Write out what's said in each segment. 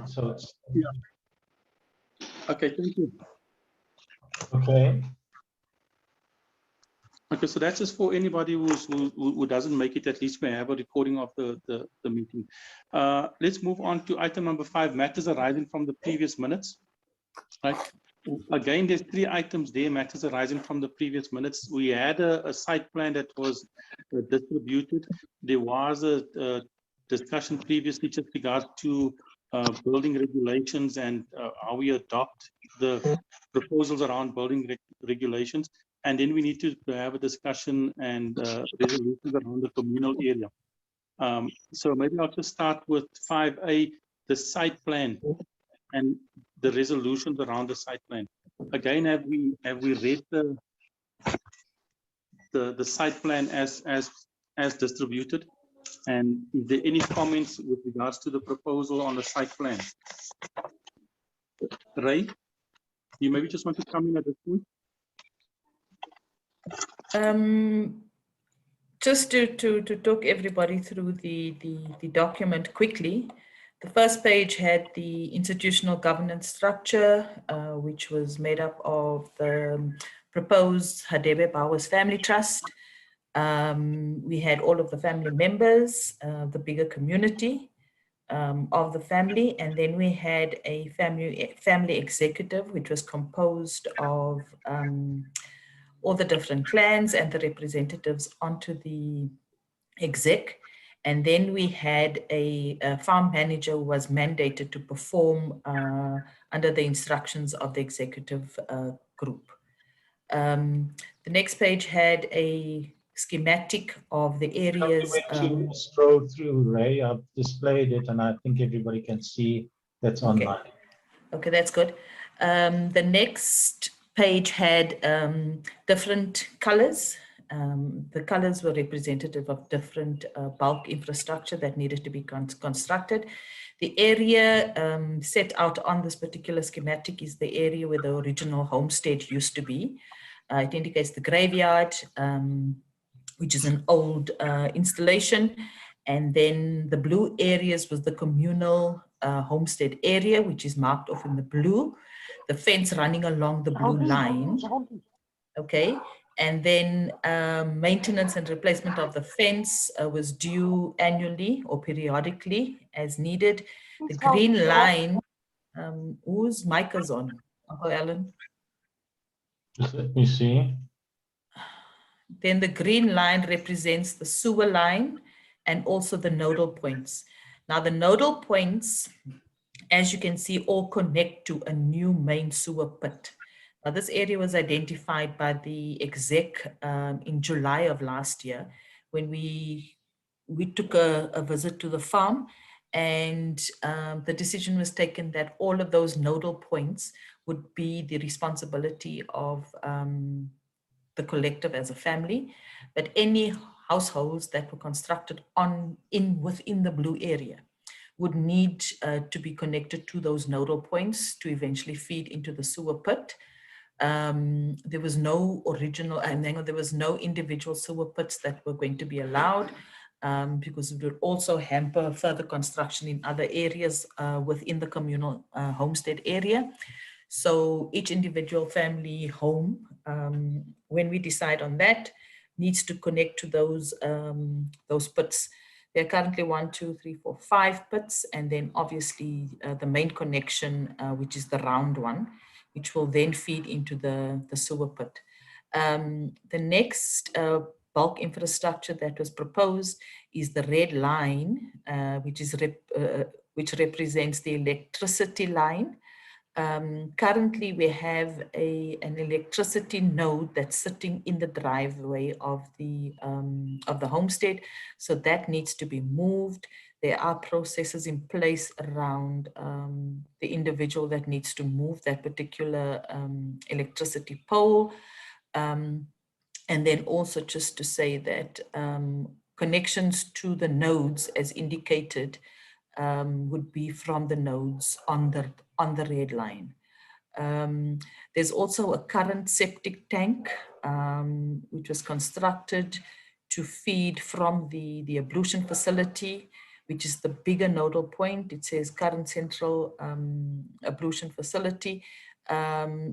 So it's Okay, thank you. okay. Okay, so that's just for anybody who doesn't make it. At least we have a recording of the meeting. Let's move on to item number 5, matters arising from the previous minutes. Right. Again, there's 3 items there, matters arising from the previous minutes. We had a site plan that was distributed. There was a discussion previously just regards to building regulations and how we adopt the proposals around building regulations. And then we need to have a discussion and resolutions around the communal area. So maybe I'll just start with 5A, the site plan and the resolutions around the site plan. Again, have we read the site plan as distributed? And is there any comments with regards to the proposal on the site plan? Ray, you maybe just want to come in at this point? Just to talk everybody through the document quickly. The first page had the institutional governance structure, which was made up of the proposed Hadebe Bowers Family Trust. We had all of the family members, the bigger community of the family, and then we had a family executive, which was composed of all the different clans and the representatives onto the exec. And then we had a farm manager who was mandated to perform under the instructions of the executive group. The next page had a schematic of the areas. To scroll through, Ray. I've displayed it and I think everybody can see that's online. Okay, that's good. The next page had different colors. The colors were representative of different bulk infrastructure that needed to be constructed. The area set out on this particular schematic is the area where the original homestead used to be. It indicates the graveyard, which is an old installation. And then the blue areas was the communal homestead area, which is marked off in the blue. The fence running along the blue line. Okay. And then maintenance and replacement of the fence was due annually or periodically as needed. The green line, whose mic is on? Uncle Alan? Just let me see. Then the green line represents the sewer line and also the nodal points. Now the nodal points, as you can see, all connect to a new main sewer pit. Now, this area was identified by the exec in July of last year when we took a visit to the farm, and the decision was taken that all of those nodal points would be the responsibility of the collective as a family, but any households that were constructed within the blue area would need to be connected to those nodal points to eventually feed into the sewer pit. There was no original, and then there was no individual sewer pits that were going to be allowed because it would also hamper further construction in other areas within the communal homestead area. So each individual family home, when we decide on that, needs to connect to those pits. There are currently 1, 2, 3, 4, 5 pits, and then obviously the main connection, which is the round one, which will then feed into the sewer pit. The next bulk infrastructure that was proposed is the red line, which represents the electricity line. Currently, we have an electricity node that's sitting in the driveway of the homestead, so that needs to be moved. There are processes in place around the individual that needs to move that particular electricity pole. And then also just to say that connections to the nodes as indicated would be from the nodes on the red line. There's also a current septic tank which was constructed to feed from the ablution facility, which is the bigger nodal point. It says current central ablution facility.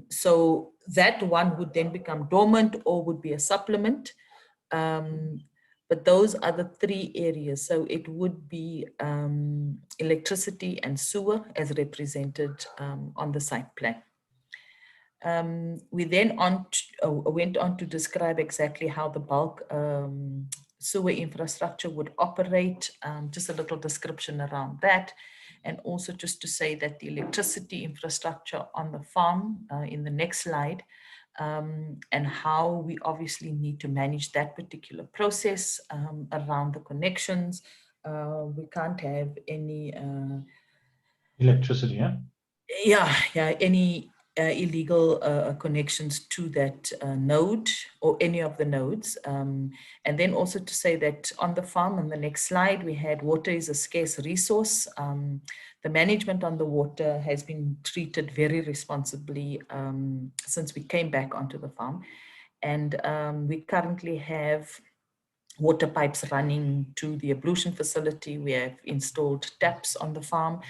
So that one would then become dormant or would be a supplement. But those are the three areas. So it would be electricity and sewer as represented on the site plan. We then went on to describe exactly how the bulk sewer infrastructure would operate, just a little description around that. And also just to say that the electricity infrastructure on the farm in the next slide, and how we obviously need to manage that particular process around the connections. We can't have any Electricity, yeah? Any illegal connections to that node or any of the nodes. And then also to say that on the farm, on the next slide, we had water is a scarce resource. The management on the water has been treated very responsibly since we came back onto the farm. And we currently have water pipes running to the ablution facility. We have installed taps on the farm.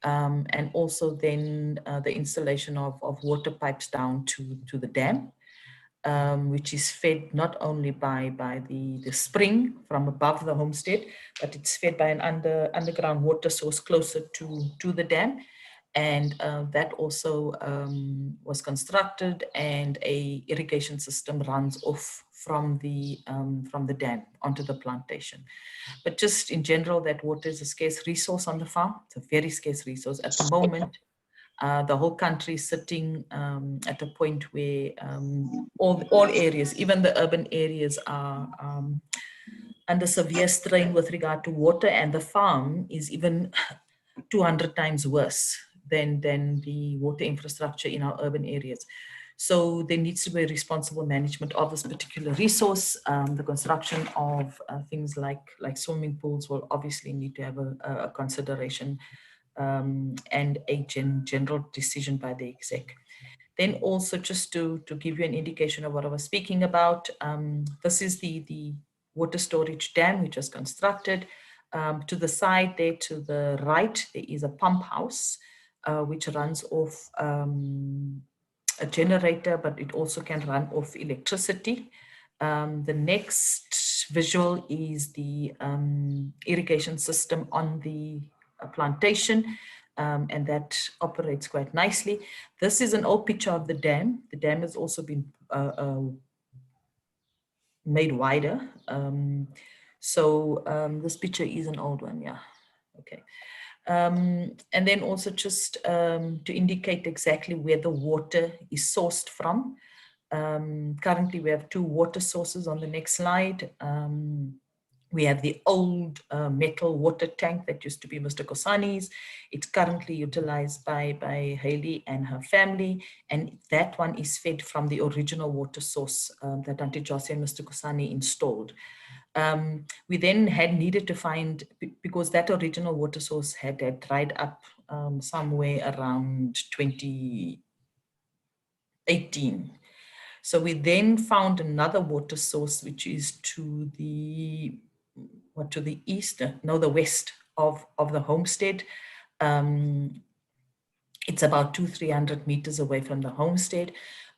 And also then the installation of water pipes down to the dam, which is fed not only by the spring from above the homestead, but it's fed by an underground water source closer to the dam. And that also was constructed, and a irrigation system runs off from the dam onto the plantation. But just in general, that water is a scarce resource on the farm. It's a very scarce resource. At the moment, the whole country is sitting at a point where all areas, even the urban areas, are under severe strain with regard to water, and the farm is even 200 times worse than the water infrastructure in our urban areas. So there needs to be responsible management of this particular resource. The construction of things like swimming pools will obviously need to have a consideration and a general decision by the exec. Then also just to give you an indication of what I was speaking about, this is the water storage dam which was constructed. To the side there, to the right, there is a pump house which runs off a generator, but it also can run off electricity. The next visual is the irrigation system on the plantation, and that operates quite nicely. This is an old picture of the dam. The dam has also been made wider. This picture is an old one, yeah, okay. And then also just to indicate exactly where the water is sourced from. Currently we have two water sources on the next slide. We have the old metal water tank that used to be Mr. Kosani's. It's currently utilized by Hayley and her family, and that one is fed from the original water source that Auntie Josie and Mr. Kosani installed. We then had needed to find, because that original water source had dried up somewhere around 2018. So we then found another water source, which is to the east, no, the west of the homestead. It's about 200-300 meters away from the homestead.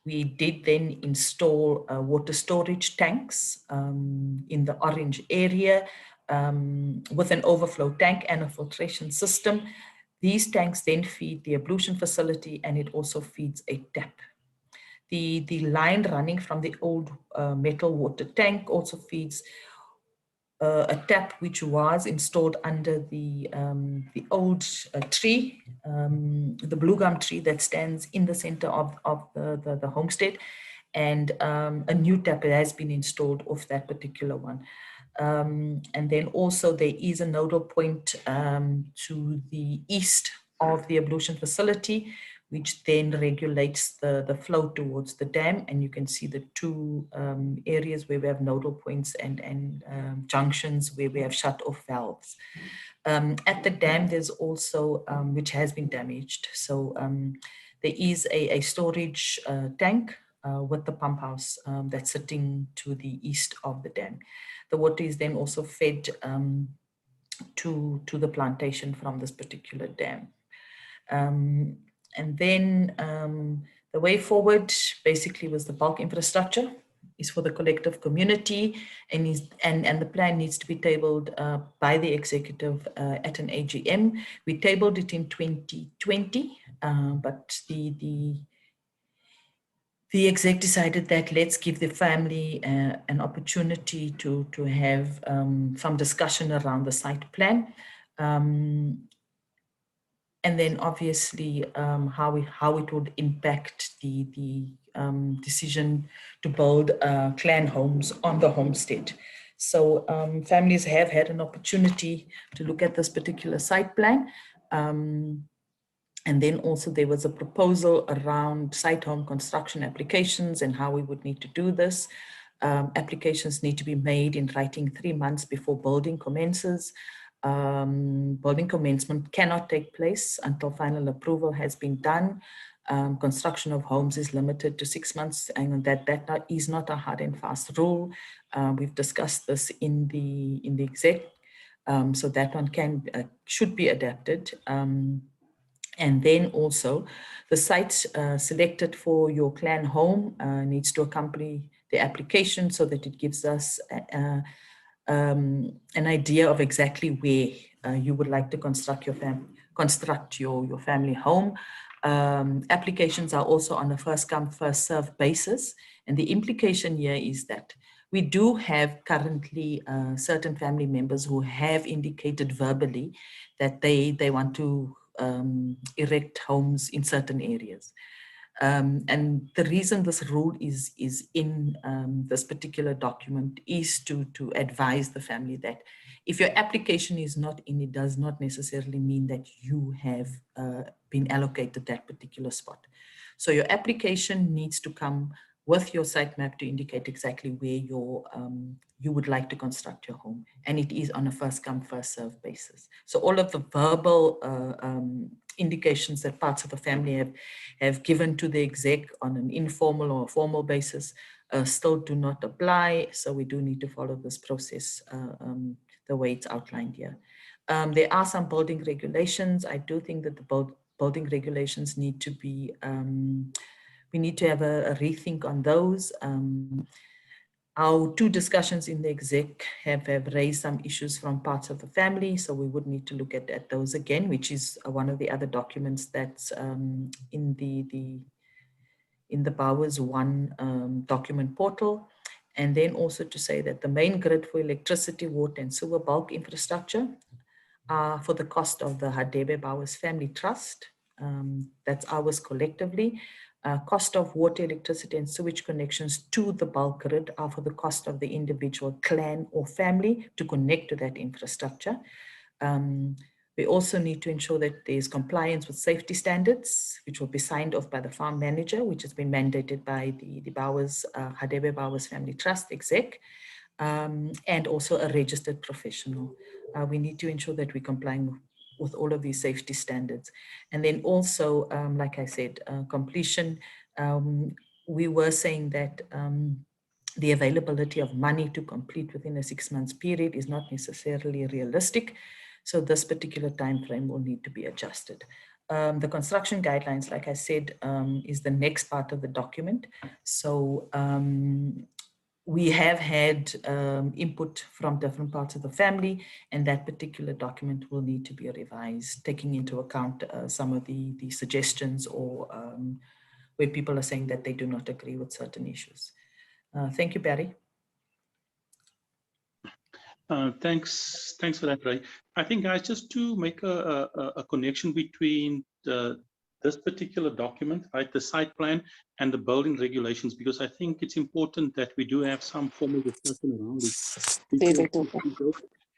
We did then install water storage tanks in the orange area with an overflow tank and a filtration system. These tanks then feed the ablution facility, and it also feeds a tap. The line running from the old metal water tank also feeds a tap which was installed under the old tree, the blue gum tree that stands in the center of the homestead, and a new tap has been installed off that particular one. And then also there is a nodal point to the east of the ablution facility, which then regulates the flow towards the dam. And you can see the two areas where we have nodal points and junctions where we have shut off valves. At the dam, there's also, which has been damaged. So there is a storage tank with the pump house that's sitting to the east of the dam. The water is then also fed to the plantation from this particular dam. And then the way forward basically was the bulk infrastructure is for the collective community, and the plan needs to be tabled by the executive at an AGM. We tabled it in 2020, but the exec decided that let's give the family an opportunity to have some discussion around the site plan. And then obviously how it would impact the decision to build clan homes on the homestead. So families have had an opportunity to look at this particular site plan. And then also there was a proposal around site home construction applications and how we would need to do this. Applications need to be made in writing 3 months before building commences. Building commencement cannot take place until final approval has been done. Construction of homes is limited to 6 months, and that is not a hard and fast rule. We've discussed this in the exec, so that one should be adapted. And then also the site selected for your clan home needs to accompany the application so that it gives us an idea of exactly where you would like to construct your family home. Applications are also on a first come, first served basis. And the implication here is that we do have currently certain family members who have indicated verbally that they want to erect homes in certain areas. And the reason this rule is in this particular document is to advise the family that if your application is not in, it does not necessarily mean that you have been allocated that particular spot. So your application needs to come with your site map to indicate exactly where you would like to construct your home. And it is on a first come, first served basis. So all of the verbal indications that parts of the family have given to the exec on an informal or formal basis still do not apply. So we do need to follow this process the way it's outlined here. There are some building regulations. I do think that the building regulations need to be, we need to have a rethink on those. Our 2 discussions in the exec have raised some issues from parts of the family, so we would need to look at those again, which is one of the other documents that's in the Bowers 1 document portal. And then also to say that the main grid for electricity, water and sewer bulk infrastructure are for the cost of the Hadebe Bowers Family Trust. That's ours collectively. Cost of water, electricity and sewage connections to the bulk grid are for the cost of the individual clan or family to connect to that infrastructure. We also need to ensure that there's compliance with safety standards, which will be signed off by the farm manager, which has been mandated by the Bowers, Hadebe Bowers Family Trust exec, and also a registered professional. We need to ensure that we're complying with all of these safety standards. And then also, like I said, completion, we were saying that the availability of money to complete within a 6 months period is not necessarily realistic. So this particular time frame will need to be adjusted. The construction guidelines, like I said, is the next part of the document. So we have had input from different parts of the family, and that particular document will need to be revised, taking into account some of the suggestions or where people are saying that they do not agree with certain issues. Thank you, Barry. Thanks for that, Ray. I think, guys, just to make a connection between this particular document, right, the site plan and the building regulations, because I think it's important that we do have some formal discussion around it.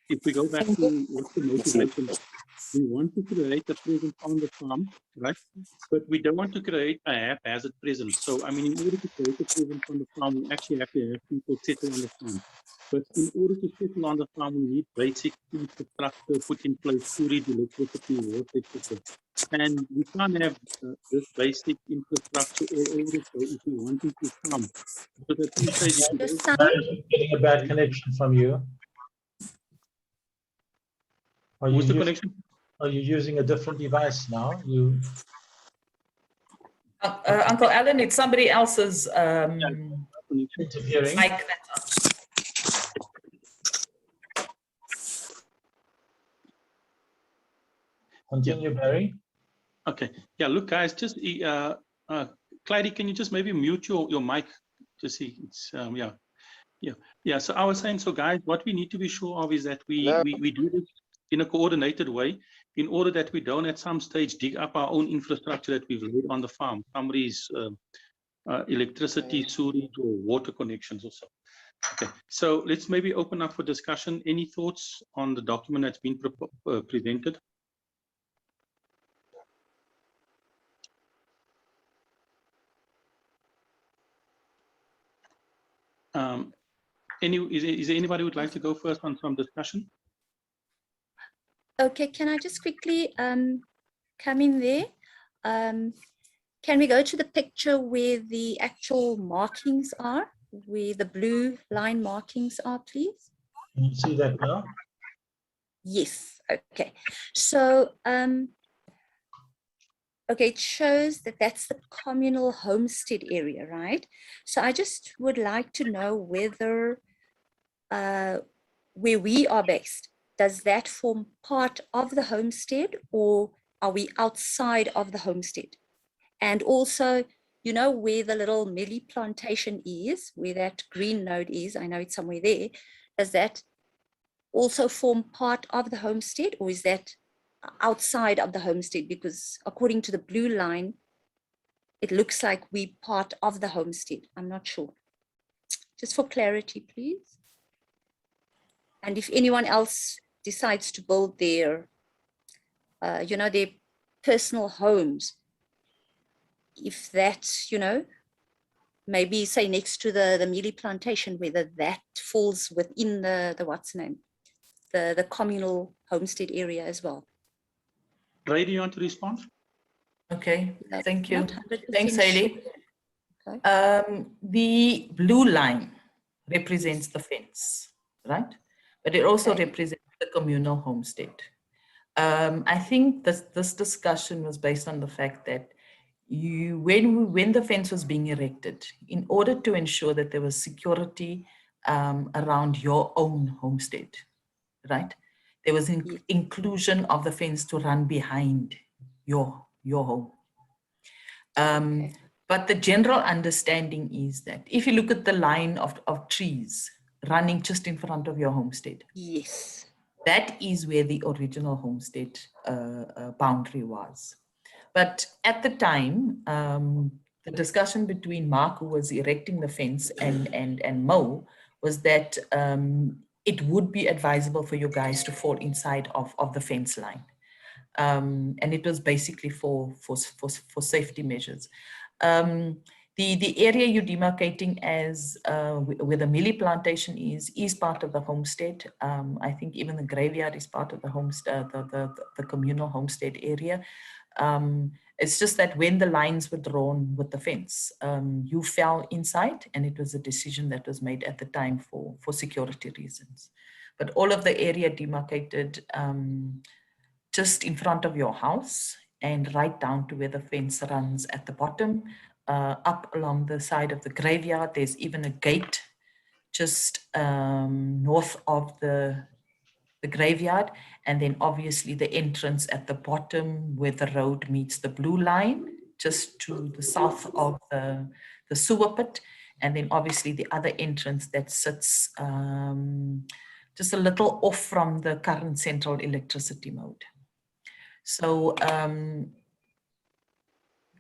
If we go back to what's the motivation, we want to create a presence on the farm, right? But we don't want to create a haphazard presence. So, I mean, in order to create a presence on the farm, we actually have to have people settle on the farm. But in order to settle on the farm, we need basic infrastructure put in place, storage, electricity, water, etc. And we can't have this basic infrastructure all over the place if we want to farm. Because at some stage, I'm getting a bad connection from you. Are Who's the you, connection? are you using a different device now? You, Uncle Alan, it's somebody else's interfering? mic that's on. Continue, Barry. Okay. Yeah, look, guys, just Clyde, can you just maybe mute your mic to see? It's yeah. So I was saying, so guys, what we need to be sure of is that we do this in a coordinated way, in order that we don't at some stage dig up our own infrastructure that we've laid on the farm, somebody's electricity, sewage, or water connections or so. Okay. So let's maybe open up for discussion. Any thoughts on the document that's been presented? Is there anybody who would like to go first on some discussion? Okay, can I just quickly come in there? Can we go to the picture where the actual markings are, where the blue line markings are, please? Can you see that now? Yes, okay. So, okay, it shows that that's the communal homestead area, right? So I just would like to know whether where we are based, does that form part of the homestead, or are we outside of the homestead? And also, you know, where the little mealie plantation is, where that green node is, I know it's somewhere there, does that also form part of the homestead, or is that outside of the homestead? Because according to the blue line, it looks like we're part of the homestead. I'm not sure. Just for clarity, please. And if anyone else decides to build their, you know, their personal homes, if that, you know, maybe say next to the mealie plantation, whether that falls within the what's name, the communal homestead area as well. Ray, do you want to respond? Okay, That's thank you. not 100% Thanks, Hailey. sure. Okay. The blue line represents the fence, right? But it also Okay. represents the communal homestead. I think this discussion was based on the fact that when the fence was being erected, in order to ensure that there was security around your own homestead, right? There was inclusion of the fence to run behind your home. Okay. But the general understanding is that if you look at the line of trees running just in front of your homestead, Yes. that is where the original homestead boundary was. But at the time, the discussion between Mark, who was erecting the fence, and Mo was that it would be advisable for you guys to fall inside of the fence line. And it was basically for safety measures. The area you're demarcating as where the mealie plantation is part of the homestead. I think even the graveyard is part of the homestead, the communal homestead area. It's just that when the lines were drawn with the fence, you fell inside, and it was a decision that was made at the time for security reasons. But all of the area demarcated just in front of your house and right down to where the fence runs at the bottom, up along the side of the graveyard. There's even a gate just north of the graveyard, and then obviously the entrance at the bottom where the road meets the blue line, just to the south of the sewer pit, and then obviously the other entrance that sits just a little off from the current central electricity mode. So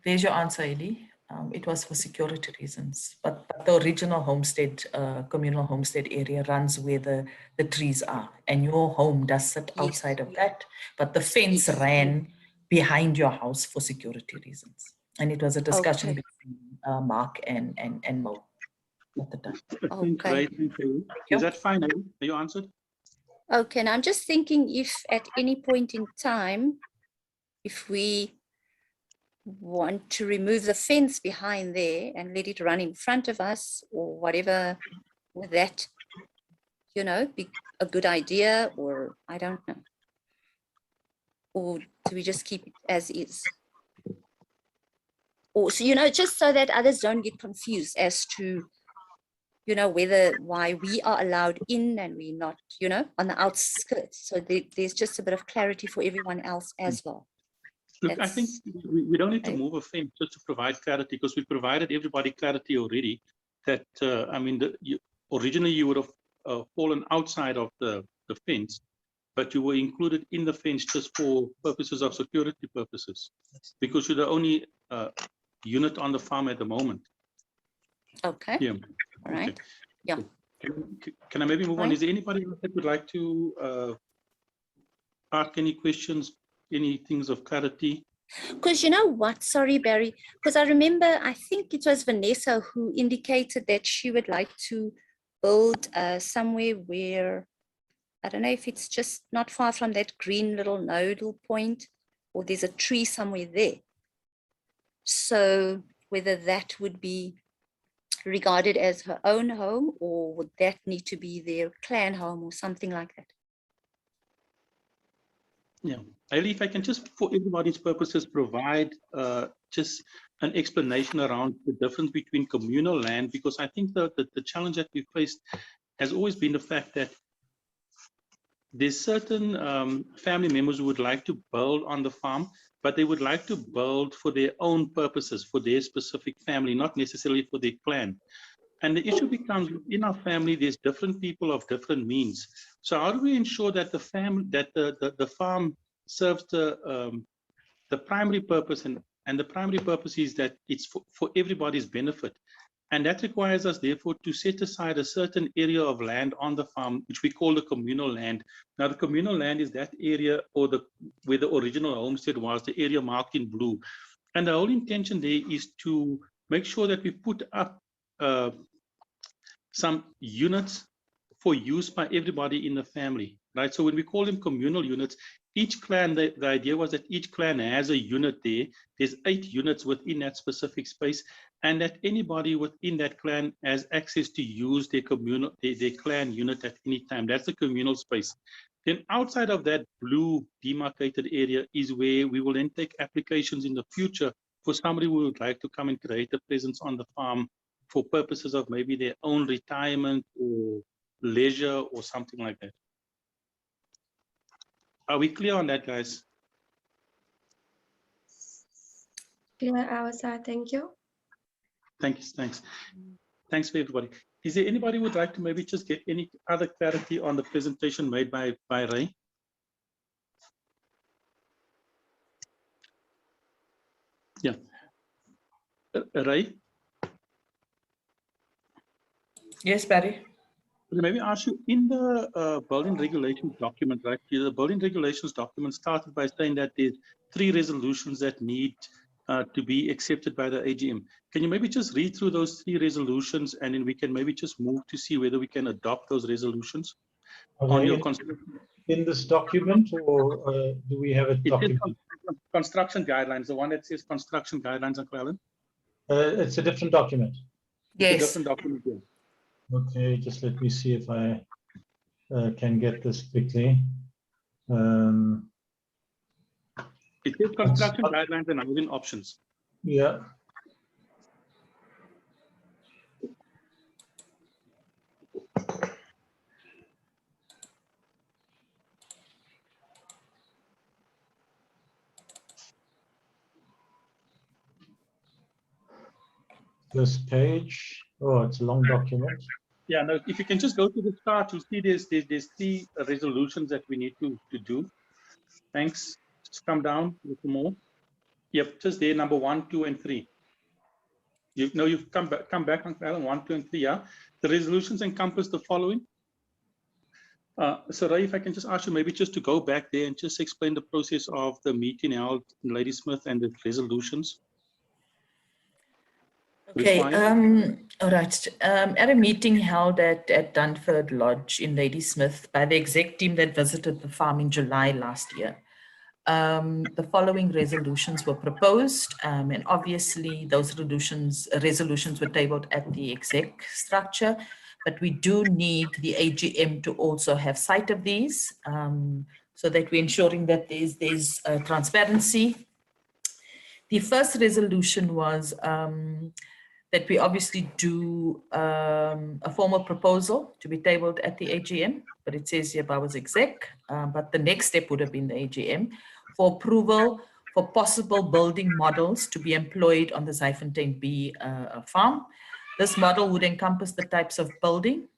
there's your answer, Ellie. It was for security reasons, but the original homestead, communal homestead area runs where the trees are, and your home does sit outside of that, but the fence ran behind your house for security reasons. And it was a discussion between Mark and Mo at the time. Okay. Is that fine? Are you answered? Okay, and I'm just thinking if at any point in time, if we want to remove the fence behind there and let it run in front of us or whatever, would that, you know, be a good idea, or I don't know. Or do we just keep it as is? Or, so, you know, just so that others don't get confused as to, you know, why we are allowed in and we're not, you know, on the outskirts. So there's just a bit of clarity for everyone else as well. Look, I think we don't need to okay. move a fence just to provide clarity, because we provided everybody clarity already that, I mean, originally you would have fallen outside of the fence, but you were included in the fence just for purposes of security purposes, because you're the only unit on the farm at the moment. Okay. Yeah. All right. Okay. Yeah. Can I maybe move on? Right. Is there anybody else that would like to ask any questions, any things of clarity? Because you know what, sorry, Barry, because I remember, I think it was Vanessa who indicated that she would like to build somewhere where, I don't know if it's just not far from that green little nodal point, or there's a tree somewhere there. So whether that would be regarded as her own home, or would that need to be their clan home or something like that? Yeah, if I can just, for everybody's purposes, provide just an explanation around the difference between communal land, because I think the challenge that we faced has always been the fact that there's certain family members who would like to build on the farm, but they would like to build for their own purposes, for their specific family, not necessarily for their clan. And the issue becomes, in our family, there's different people of different means. So how do we ensure that the family, that the farm serves the primary purpose, and the primary purpose is that it's for everybody's benefit. And that requires us, therefore, to set aside a certain area of land on the farm, which we call the communal land. Now, the communal land is that area, or where the original homestead was, the area marked in blue. And the whole intention there is to make sure that we put up some units for use by everybody in the family, right? So when we call them communal units, each clan, the idea was that each clan has a unit there. There's 8 units within that specific space, and that anybody within that clan has access to use their communal, their clan unit at any time. That's the communal space. Then outside of that blue demarcated area is where we will then take applications in the future for somebody who would like to come and create a presence on the farm for purposes of maybe their own retirement or leisure or something like that. Are we clear on that, guys? Clear our side, thank you. Thanks for everybody. Is there anybody who would like to maybe just get any other clarity on the presentation made by Ray? Yeah. Ray? Yes, Barry. Maybe ask you, in the building regulations document, right? The building regulations document started by saying that there's 3 resolutions that need to be accepted by the AGM. Can you maybe just read through those 3 resolutions, and then we can maybe just move to see whether we can adopt those resolutions on your in this document, or do we have a document? Construction guidelines, the one that says construction guidelines, Uncle Alan? It's a different document. Yes. It's a different document. Yeah. Okay, just let me see if I can get this quickly. It says construction guidelines and housing options. Yeah. This page, oh, it's a long document. Yeah, no, if you can just go to the start, you'll see there's 3 resolutions that we need to do. Thanks. Just come down a little more. Yep, just there, number 1, 2, and 3. You've come back on 1, 2, and 3. Yeah, the resolutions encompass the following. So Ray, if I can just ask you maybe just to go back there and just explain the process of the meeting held in Ladysmith and the resolutions. Okay, all right. At a meeting held at Dunford Lodge in Ladysmith by the exec team that visited the farm in July last year, the following resolutions were proposed, and obviously those resolutions were tabled at the exec structure, but we do need the AGM to also have sight of these. so that we're ensuring that there's transparency. The first resolution was that we obviously do a formal proposal to be tabled at the AGM, but it says here by was exec, but the next step would have been the AGM for approval for possible building models to be employed on the Zyfontein B farm. This model would encompass the types of building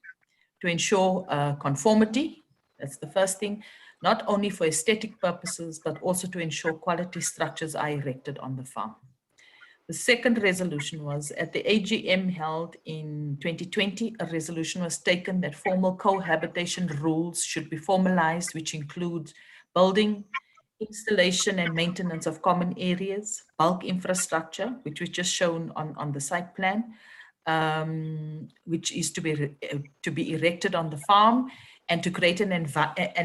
to ensure conformity. That's the first thing, not only for aesthetic purposes, but also to ensure quality structures are erected on the farm. The second resolution was at the AGM held in 2020, a resolution was taken that formal cohabitation rules should be formalized, which include building, installation and maintenance of common areas, bulk infrastructure, which was just shown on the site plan, which is to be erected on the farm, and to create an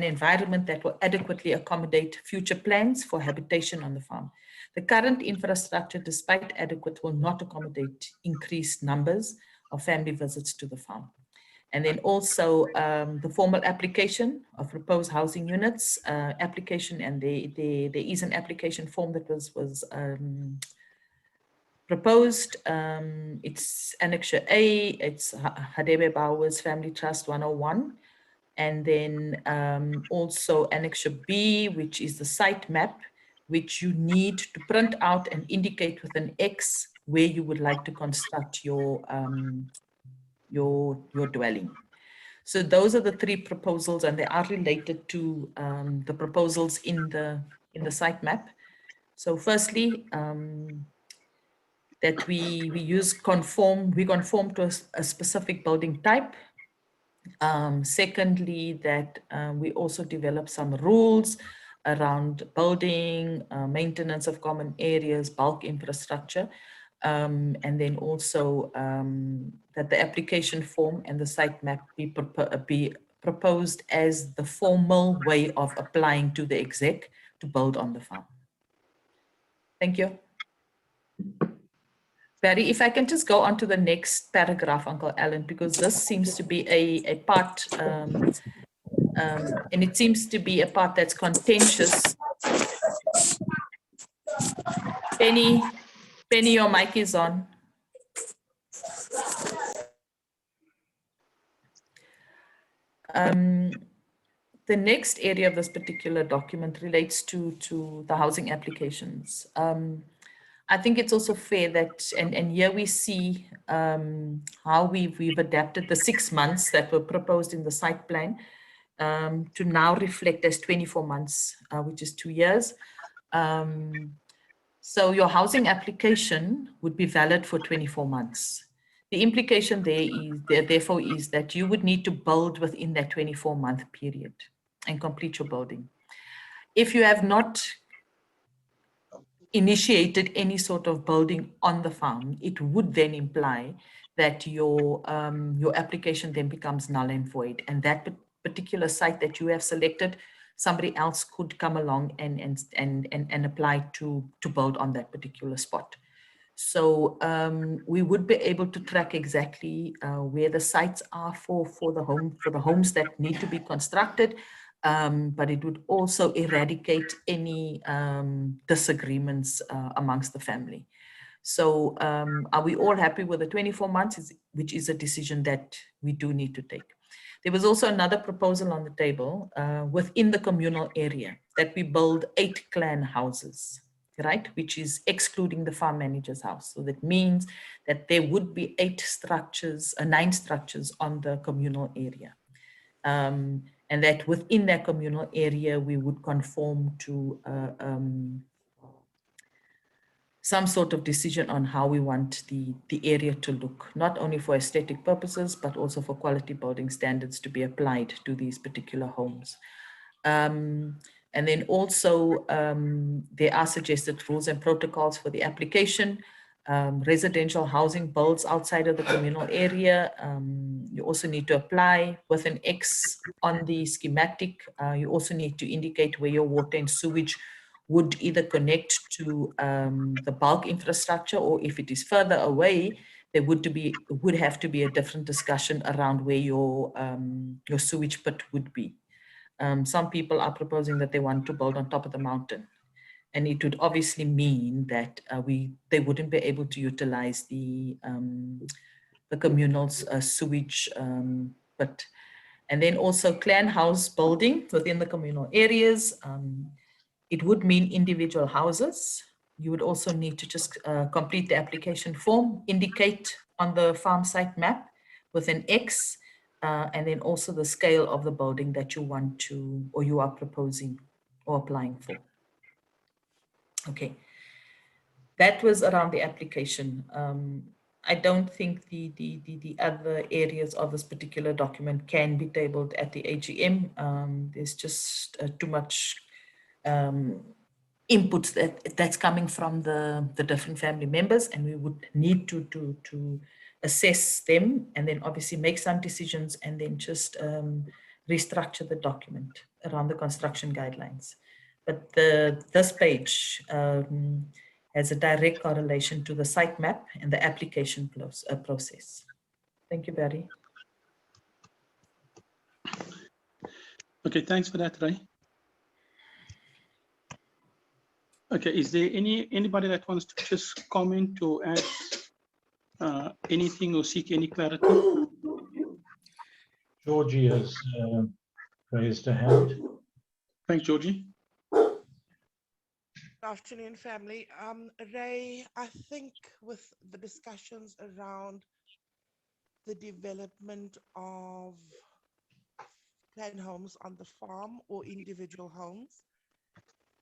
environment that will adequately accommodate future plans for habitation on the farm. The current infrastructure, despite adequate, will not accommodate increased numbers of family visits to the farm. And then also the formal application of proposed housing units application, and there is an application form that was proposed. It's Annexure A, it's Hadebe Bowers Family Trust 101. And then also Annexure B, which is the site map, which you need to print out and indicate with an X where you would like to construct your dwelling. So those are the three proposals, and they are related to the proposals in the site map. So firstly, that we conform to a specific building type. Secondly, that we also develop some rules around building, maintenance of common areas, bulk infrastructure, and then also that the application form and the site map be proposed as the formal way of applying to the exec to build on the farm. Thank you. Barry, if I can just go on to the next paragraph, Uncle Alan, because this seems to be a part, and it seems to be a part that's contentious. Penny, your mic is on. The next area of this particular document relates to the housing applications. I think it's also fair that, and here we see how we've adapted the 6 months that were proposed in the site plan to now reflect as 24 months, which is 2 years. So your housing application would be valid for 24 months. The implication therefore is that you would need to build within that 24-month period and complete your building. If you have not initiated any sort of building on the farm, it would then imply that your application then becomes null and void, and that particular site that you have selected, somebody else could come along and apply to build on that particular spot. So we would be able to track exactly where the sites are for the homes that need to be constructed, but it would also eradicate any disagreements amongst the family. So are we all happy with the 24 months, which is a decision that we do need to take? There was also another proposal on the table within the communal area that we build 8 clan houses, right? Which is excluding the farm manager's house. So that means that there would be 9 structures on the communal area. And that within that communal area, we would conform to some sort of decision on how we want the area to look, not only for aesthetic purposes, but also for quality building standards to be applied to these particular homes. And then also there are suggested rules and protocols for the application. Residential housing builds outside of the communal area. You also need to apply with an X on the schematic. You also need to indicate where your water and sewage would either connect to the bulk infrastructure, or if it is further away, there would have to be a different discussion around where your sewage pit would be. Some people are proposing that they want to build on top of the mountain. And it would obviously mean that they wouldn't be able to utilize the communal sewage, and then also clan house building within the communal areas. It would mean individual houses. You would also need to just complete the application form, indicate on the farm site map with an X, and then also the scale of the building that you want to, or you are proposing or applying for. Okay, that was around the application. I don't think the other areas of this particular document can be tabled at the AGM. There's just too much inputs that's coming from the different family members, and we would need to assess them and then obviously make some decisions and then just restructure the document around the construction guidelines. But this page has a direct correlation to the site map and the application process. Thank you, Barry. Okay, thanks for that, Ray. Okay, is there anybody that wants to just comment or add anything or seek any clarity? Georgie has raised a hand. Thanks, Georgie. Good afternoon, family. Ray, I think with the discussions around the development of clan homes on the farm or individual homes,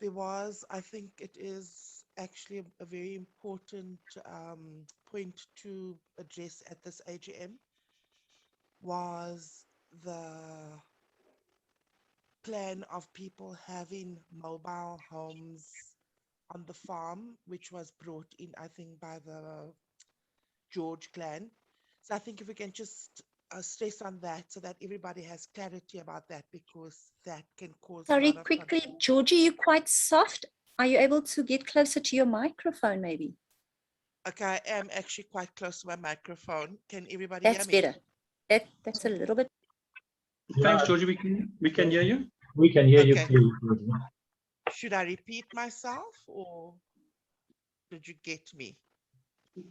there was, I think it is actually a very important point to address at this AGM, was the plan of people having mobile homes on the farm, which was brought in, I think, by the George clan. So I think if we can just stress on that so that everybody has clarity about that, because that can cause Sorry, a lot of quickly, confusion. Georgie, you're quite soft. Are you able to get closer to your microphone, maybe? Okay, I am actually quite close to my microphone. Can everybody That's hear me? better. That's a little bit. Thanks, Yeah. Georgie. We can hear you. We can hear you, Okay. please. Georgie. Should I repeat myself or did you get me? We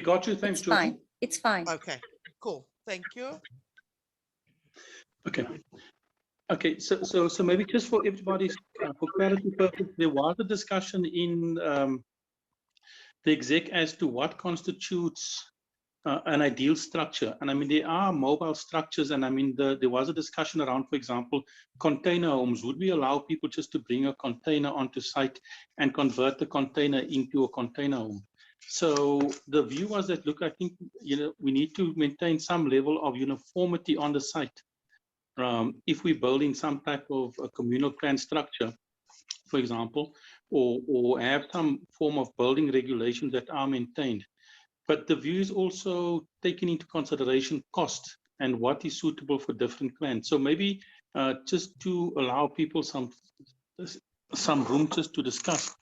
got you. Thanks, It's Georgie. fine. It's fine. Okay, cool. Thank you. Okay. Okay, so maybe just for everybody's for clarity purposes, there was a discussion in the exec as to what constitutes an ideal structure. And I mean, there are mobile structures, and I mean, there was a discussion around, for example, container homes. Would we allow people just to bring a container onto site and convert the container into a container home? So the view was that, look, I think, we need to maintain some level of uniformity on the site. If we're building some type of a communal plan structure, for example, or have some form of building regulations that are maintained. But the view is also taking into consideration cost and what is suitable for different clans. So maybe just to allow people some room just to discuss.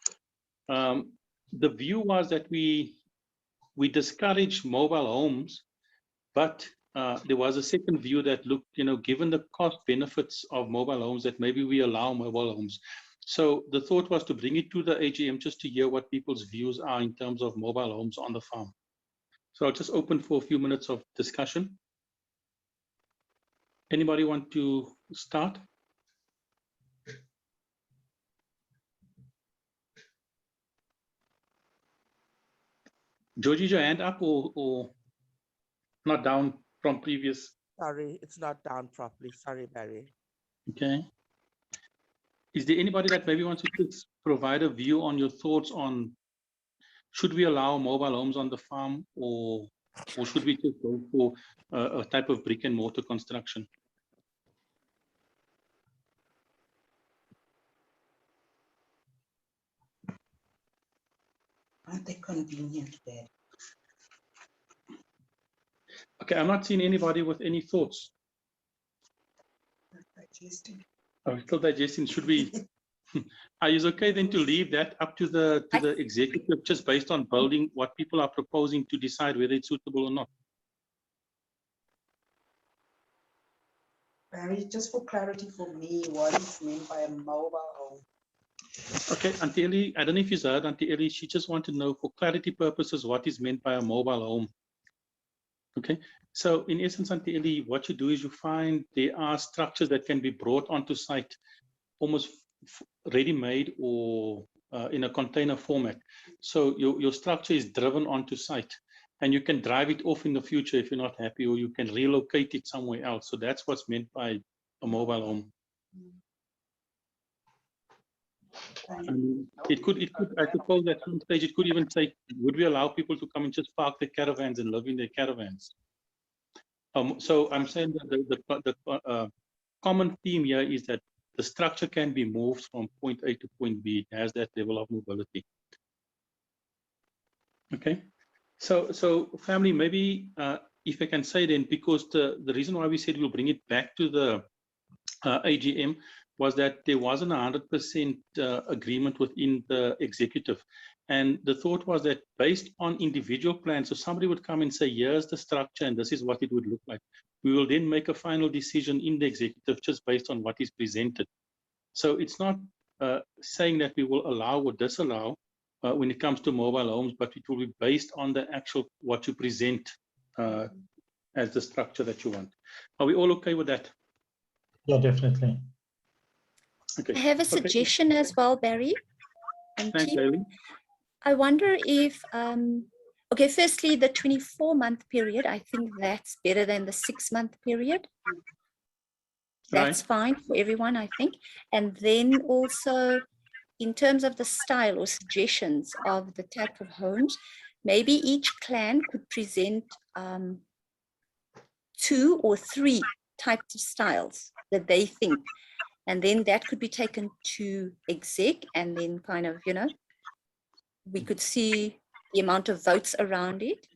The view was that we discourage mobile homes, but there was a second view that looked, given the cost benefits of mobile homes, that maybe we allow mobile homes. So the thought was to bring it to the AGM just to hear what people's views are in terms of mobile homes on the farm. So I'll just open for a few minutes of discussion. Anybody want to start? Georgie, your hand up or not down from previous? Sorry, it's not down properly. Sorry, Barry. Okay. Is there anybody that maybe wants to just provide a view on your thoughts on should we allow mobile homes on the farm or should we just go for a type of brick and mortar construction? Aren't they convenient there? Okay, I'm not seeing anybody with any thoughts. Digesting. I'm still digesting. Should we? Are you okay then to leave that up to the executive, just based on building what people are proposing to decide whether it's suitable or not? Barry, just for clarity for me, what is meant by a mobile home? Okay, Auntie Ellie, I don't know if you heard Auntie Ellie, she just wanted to know for clarity purposes what is meant by a mobile home. Okay, so in essence, Auntie Ellie, what you do is you find there are structures that can be brought onto site almost ready-made or in a container format. So your structure is driven onto site and you can drive it off in the future if you're not happy, or you can relocate it somewhere else. So that's what's meant by a mobile home. It could, I suppose at some stage, it could even say, would we allow people to come and just park their caravans and live in their caravans? So I'm saying that the common theme here is that the structure can be moved from point A to point B. It has that level of mobility. Okay, so family, maybe if I can say then, because the reason why we said we'll bring it back to the AGM was that there wasn't 100% agreement within the executive. And the thought was that based on individual plans, so somebody would come and say, here's the structure and this is what it would look like. We will then make a final decision in the executive just based on what is presented. So it's not saying that we will allow or disallow when it comes to mobile homes, but it will be based on the actual, what you present as the structure that you want. Are we all okay with that? Yeah, definitely. Okay. I have a suggestion as well, Barry and Thanks, team. Bailey. I wonder if, okay, firstly, the 24-month period, I think that's better than the 6-month period. That's fine for everyone, I think. And then also, in terms of the style or suggestions of the type of homes, maybe each clan could present 2 or 3 types of styles that they think. And then that could be taken to exec, and then kind of, you know, we could see the amount of votes around it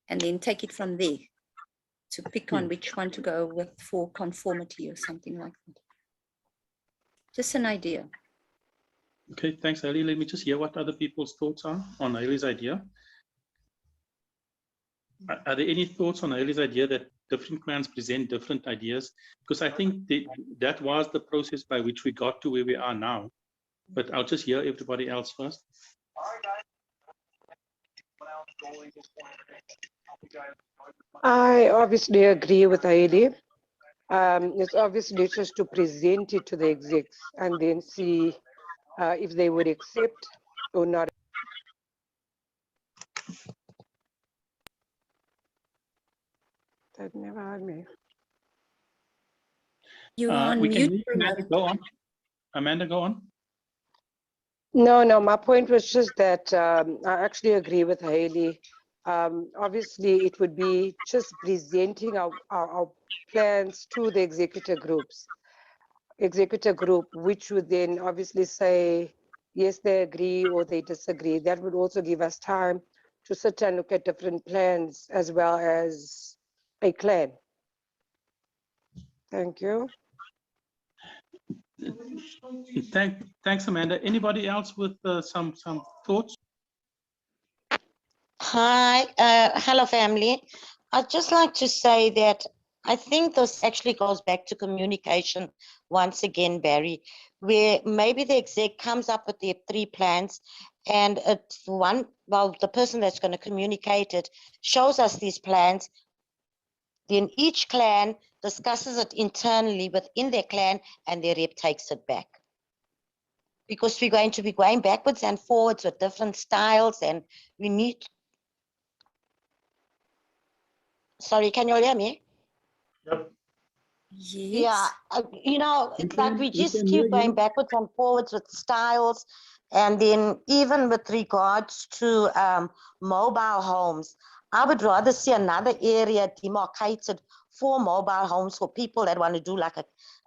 and then take it from there to pick on which one to go with for conformity or something like that. Just an idea. Okay, thanks, Hailey. Let me just hear what other people's thoughts are on Hailey's idea. Are there any thoughts on Hailey's idea that different clans present different ideas? Because I think that was the process by which we got to where we are now. But I'll just hear everybody else first. I obviously agree with Hailey. It's obviously just to present it to the execs and then see if they would accept or not. That never heard me. You are on We can mute. hear Amanda, go on. Amanda, go on. No, my point was just that I actually agree with Hailey. Obviously, it would be just presenting our plans to the executive group, which would then obviously say, yes, they agree or they disagree. That would also give us time to sit and look at different plans as well as a clan. Thank you. Thanks, Amanda. Anybody else with some thoughts? Hi, hello family. I'd just like to say that I think this actually goes back to communication once again, Barry, where maybe the exec comes up with their 3 plans and it's the person that's going to communicate it shows us these plans. Then each clan discusses it internally within their clan and their rep takes it back. Because we're going to be going backwards and forwards with different styles and we need. Sorry, can you all hear me? Yep. Yes. Yeah, you know, it's like we just keep going backwards and forwards with styles. And then even with regards to mobile homes, I would rather see another area demarcated for mobile homes for people that want to do like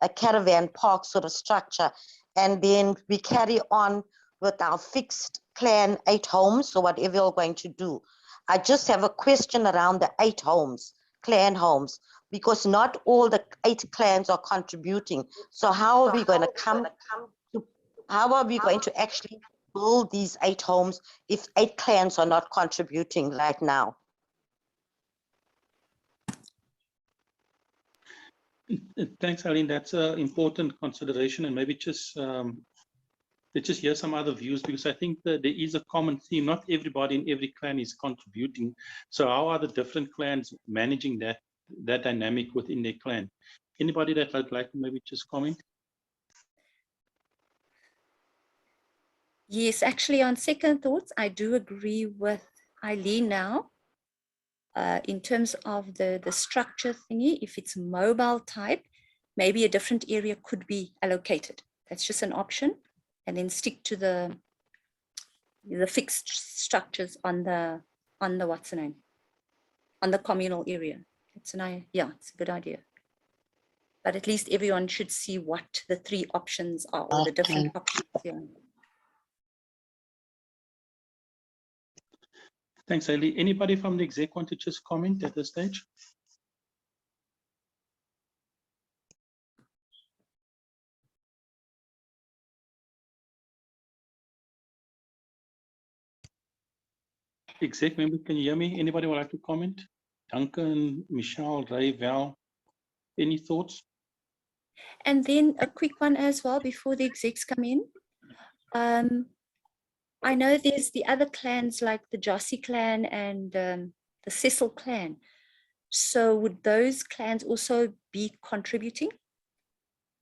a caravan park sort of structure. And then we carry on with our fixed clan 8 homes or whatever you're going to do. I just have a question around the 8 homes, clan homes, because not all the 8 clans are contributing. So how are we going to actually build these 8 homes if 8 clans are not contributing right now? Thanks, Aline. That's an important consideration, and maybe just let's just hear some other views, because I think that there is a common theme. Not everybody in every clan is contributing. So how are the different clans managing that dynamic within their clan? Anybody that would like to maybe just comment? Yes, actually, on second thoughts, I do agree with Eileen now. In terms of the structure thingy, if it's mobile type, maybe a different area could be allocated. That's just an option. And then stick to the fixed structures on the what's the name? On the communal area. It's it's a good idea. But at least everyone should see what the three options are, or the different options. Yeah. Thanks, Ali. Anybody from the exec want to just comment at this stage? Exec member, can you hear me? Anybody would like to comment? Duncan, Michelle, Ray, Val, any thoughts? And then a quick one as well before the execs come in. I know there's the other clans like the Jossie clan and the Cecil clan. So would those clans also be contributing?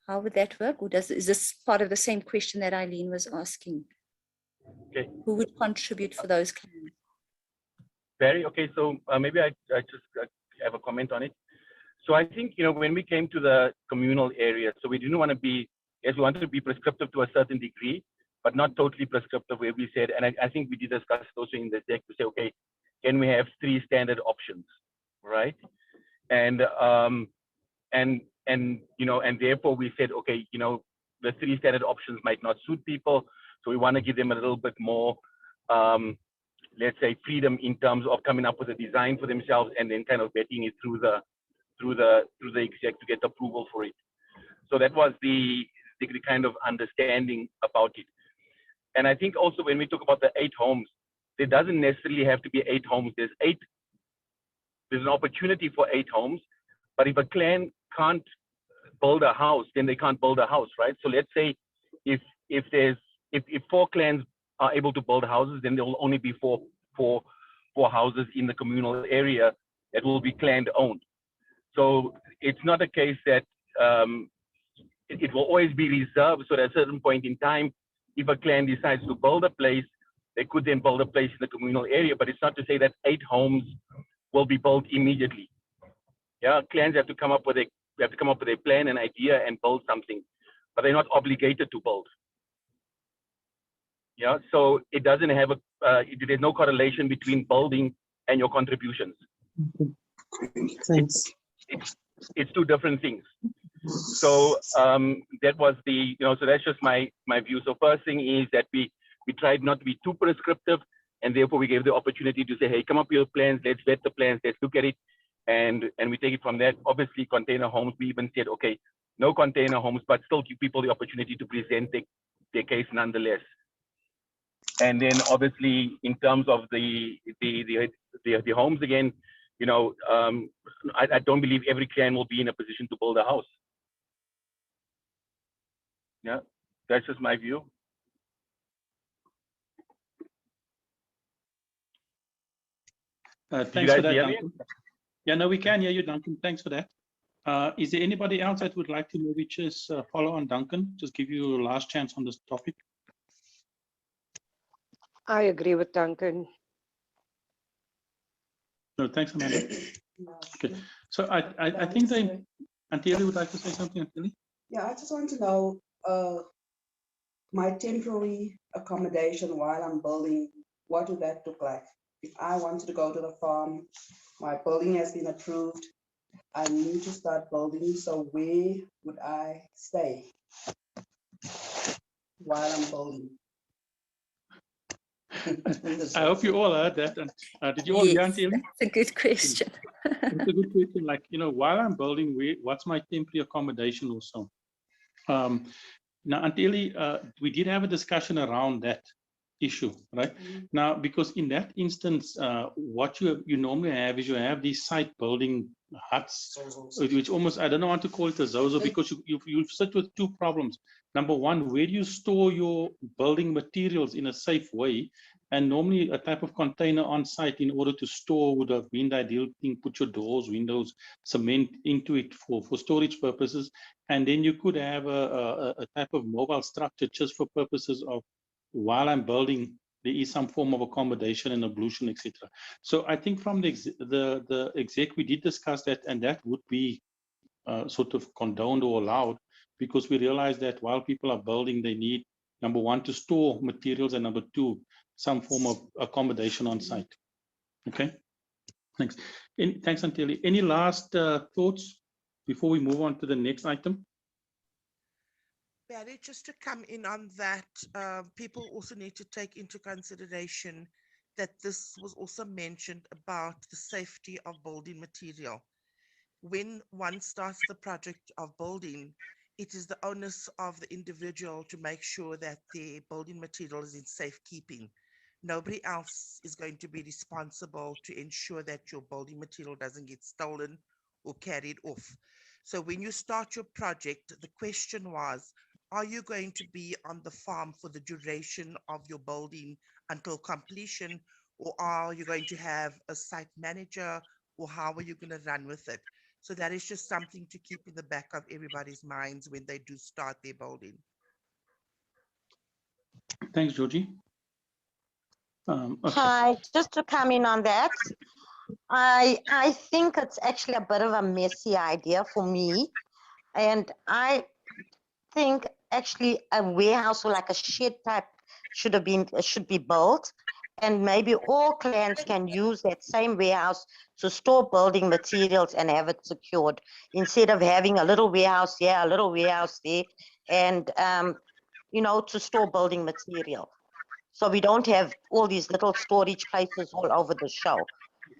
How would that work? Or is this part of the same question that Eileen was asking? Okay. Who would contribute for those clans? Barry, okay, so maybe I just have a comment on it. So I think, when we came to the communal area, so we didn't want to be, yes, we wanted to be prescriptive to a certain degree, but not totally prescriptive, where we said, and I think we did discuss also in the deck to say, okay, can we have 3 standard options, right? And therefore we said, okay, the 3 standard options might not suit people, so we want to give them a little bit more, let's say, freedom in terms of coming up with a design for themselves and then kind of vetting it through the exec to get approval for it. So that was the kind of understanding about it. And I think also when we talk about the 8 homes, there doesn't necessarily have to be 8 homes. There's an opportunity for 8 homes, but if a clan can't build a house, then they can't build a house, right? So let's say if 4 clans are able to build houses, then there will only be four houses in the communal area that will be clan owned. So it's not a case that it will always be reserved. So at a certain point in time, if a clan decides to build a place, they could then build a place in the communal area. But it's not to say that 8 homes will be built immediately. Yeah, clans have to come up with a plan, an idea, and build something, but they're not obligated to build. Yeah, so it doesn't have there's no correlation between building and your contributions. Thanks. It's 2 different things. So that was so that's just my view. So first thing is that we tried not to be too prescriptive, and therefore we gave the opportunity to say, hey, come up with your plans, let's vet the plans, let's look at it, and we take it from that. Obviously, container homes, we even said, okay, no container homes, but still give people the opportunity to present their case nonetheless. And then obviously in terms of the homes again, I don't believe every clan will be in a position to build a house. Yeah, that's just my view. Thanks for that, Duncan. Yeah, no, we can hear you, Duncan. Thanks for that. Is there anybody else that would like to maybe just follow on Duncan? Just give you a last chance on this topic. I agree with Duncan. No, thanks, Amanda. Okay, so I think Antili would like to say something, Antili? Yeah, I just want to know my temporary accommodation while I'm building, what would that look like? If I wanted to go to the farm, my building has been approved, I need to start building, so where would I stay while I'm building? I hope you all heard that. And did you all hear, Antili? That's a good question. It's a good question. Like, while I'm building, what's my temporary accommodation or so? Now, Antili, we did have a discussion around that. issue, right? Now, because in that instance, what you normally have is you have these site building huts, which almost, I don't want to call it a zozo, because you sit with two problems. Number one, where do you store your building materials in a safe way? And normally a type of container on site in order to store would have been the ideal thing. Put your doors, windows, cement into it for storage purposes. And then you could have a type of mobile structure just for purposes of, while I'm building, there is some form of accommodation and ablution, etc. So I think from the exec, we did discuss that, and that would be sort of condoned or allowed, because we realize that while people are building, they need, number one, to store materials, and number two, some form of accommodation on site. Okay, thanks. Thanks, Anteli. Any last thoughts before we move on to the next item? Barry, just to come in on that, people also need to take into consideration that this was also mentioned about the safety of building material. When one starts the project of building, it is the onus of the individual to make sure that the building material is in safekeeping. Nobody else is going to be responsible to ensure that your building material doesn't get stolen or carried off. So when you start your project, the question was, are you going to be on the farm for the duration of your building until completion, or are you going to have a site manager, or how are you going to run with it? So that is just something to keep in the back of everybody's minds when they do start their building. Thanks, Georgie. Okay. Hi, just to come in on that, I think it's actually a bit of a messy idea for me, and I think actually a warehouse or like a shed type should be built, and maybe all clans can use that same warehouse to store building materials and have it secured, instead of having a little warehouse here, a little warehouse there, and you know, to store building material. So we don't have all these little storage places all over the show.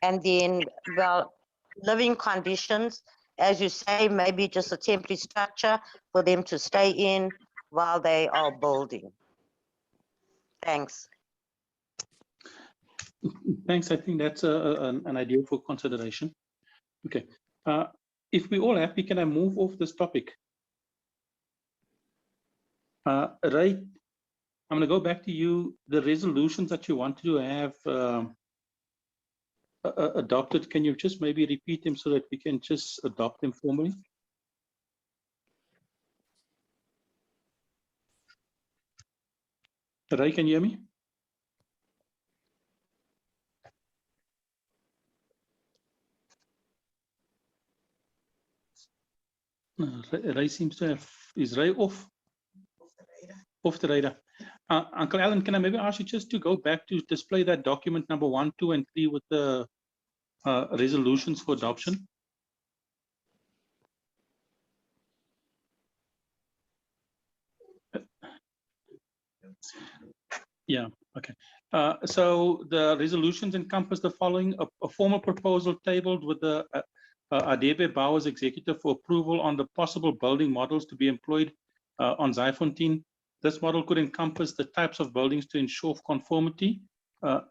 And then, well, living conditions, as you say, maybe just a temporary structure for them to stay in while they are building. Thanks. Thanks. I think that's an idea for consideration. Okay. If we all happy, can I move off this topic? Ray, I'm going to go back to you. The resolutions that you want to have adopted, can you just maybe repeat them so that we can just adopt them formally? Ray, can you hear me? Ray seems to have, is Ray off? Off the radar. Uncle Alan, can I maybe ask you just to go back to display that document number 1, 2, and 3 with the resolutions for adoption? Yeah, okay. So the resolutions encompass the following: a formal proposal tabled with the Adebe Bowers executive for approval on the possible building models to be employed on Zyfontein. This model could encompass the types of buildings to ensure conformity,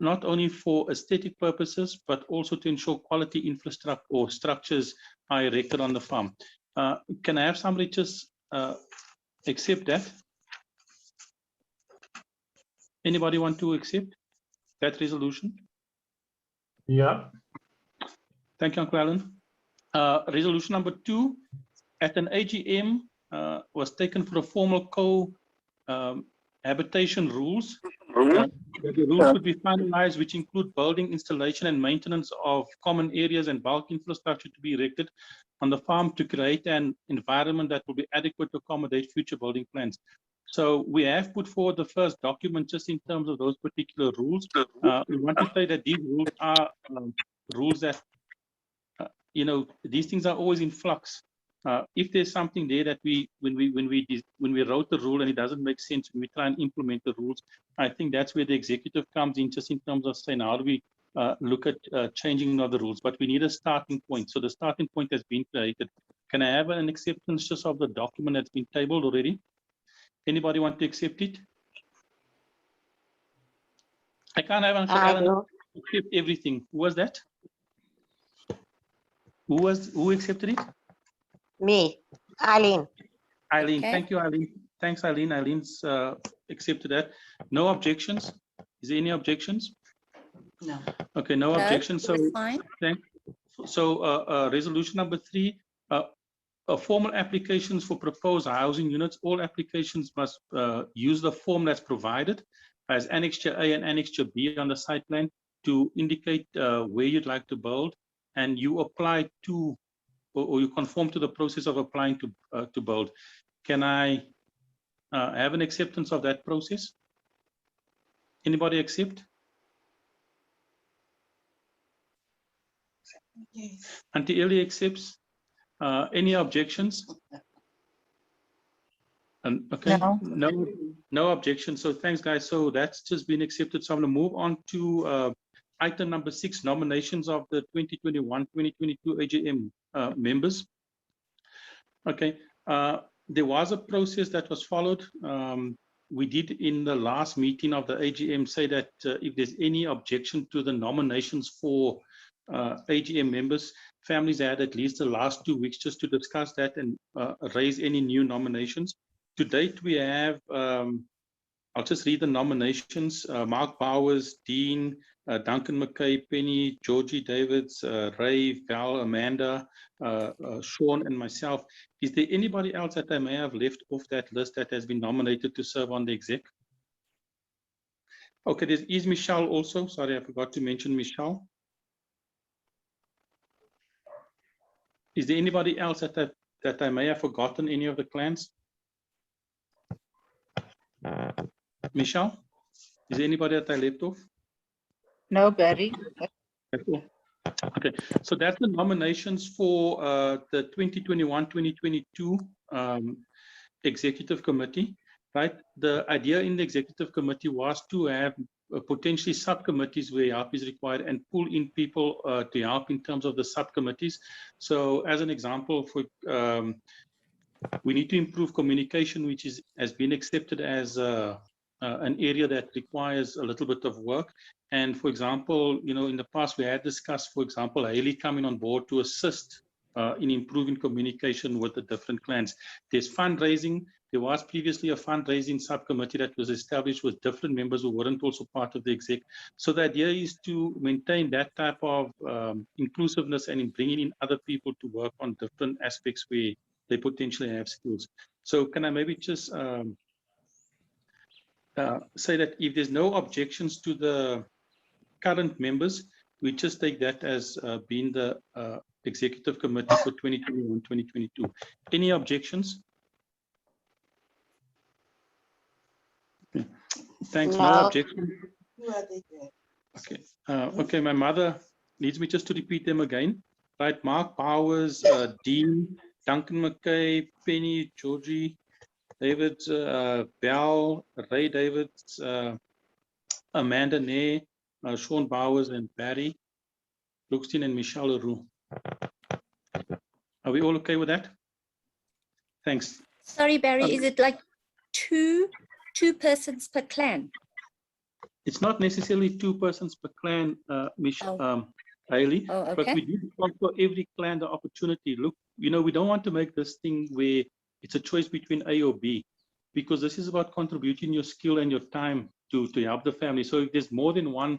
not only for aesthetic purposes, but also to ensure quality infrastructure or structures are erected on the farm. Can I have somebody just accept that? Anybody want to accept that resolution? Yeah. Thank you, Uncle Alan. Resolution number 2, at an AGM, was taken for a formal cohabitation rules. The rules would be finalized, which include building installation and maintenance of common areas and bulk infrastructure to be erected on the farm to create an environment that will be adequate to accommodate future building plans. So we have put forward the first document just in terms of those particular rules. We want to say that these rules are rules that, you know, these things are always in flux. If there's something there that when we wrote the rule and it doesn't make sense, when we try and implement the rules, I think that's where the executive comes in, just in terms of saying, how do we look at changing of the rules? But we need a starting point. So the starting point has been created. Can I have an acceptance just of the document that's been tabled already? Anybody want to accept it? I can't have Uncle I Alan do. accept everything. Who was that? Who accepted it? Me, Eileen. Eileen. Okay. Thank you, Eileen. Thanks, Eileen. Eileen accepted that. No objections. Is there any objections? No. Okay, no No, objections. So, it's fine. resolution number 3, formal applications for proposed housing units. All applications must use the form that's provided as Annexure A and Annexure B on the site plan to indicate where you'd like to build, and you apply to, or you conform to the process of applying to build. Can I have an acceptance of that process? Anybody accept? Yes. Auntie Ellie accepts. Any objections? And okay, no objection. So thanks, guys. So that's just been accepted. So I'm going to move on to item number 6, nominations of the 2021-2022 AGM members. Okay, there was a process that was followed. We did in the last meeting of the AGM say that if there's any objection to the nominations for AGM members, families had at least the last 2 weeks just to discuss that and raise any new nominations. To date, we have, I'll just read the nominations: Mark Bowers, Dean, Duncan McKay, Penny, Georgie Davids, Ray, Val, Amanda, Sean, and myself. Is there anybody else that I may have left off that list that has been nominated to serve on the exec? Okay, is Michelle also. Sorry, I forgot to mention Michelle. Is there anybody else that I may have forgotten, any of the clans? Michelle, is there anybody that I left off? No, Barry. Okay, so that's the nominations for the 2021-2022 executive committee, right? The idea in the executive committee was to have potentially subcommittees where help is required and pull in people to help in terms of the subcommittees. So as an example, for we need to improve communication, which has been accepted as an area that requires a little bit of work. And for example, in the past we had discussed, for example, Haley coming on board to assist in improving communication with the different clans. There's fundraising. There was previously a fundraising subcommittee that was established with different members who weren't also part of the exec. So the idea is to maintain that type of inclusiveness and in bringing in other people to work on different aspects where they potentially have skills. So can I maybe just say that if there's no objections to the current members, we just take that as being the executive committee for 2021-2022. Any objections? Okay. Thanks. No objection. Okay. Okay. My mother needs me just to repeat them again. Right. Mark Bowers, Dean, Duncan McKay, Penny, Georgie David, Bell, Ray Davids, Amanda Ney, Sean Bowers, and Barry Luxtin and Michelle Leroux. Are we all okay with that? Thanks. Sorry, Barry, is it like two persons per clan? It's not necessarily 2 persons per clan, Hailey, Oh, okay. but we do offer every clan the opportunity. Look, we don't want to make this thing where it's a choice between A or B, because this is about contributing your skill and your time to help the family. So if there's more than one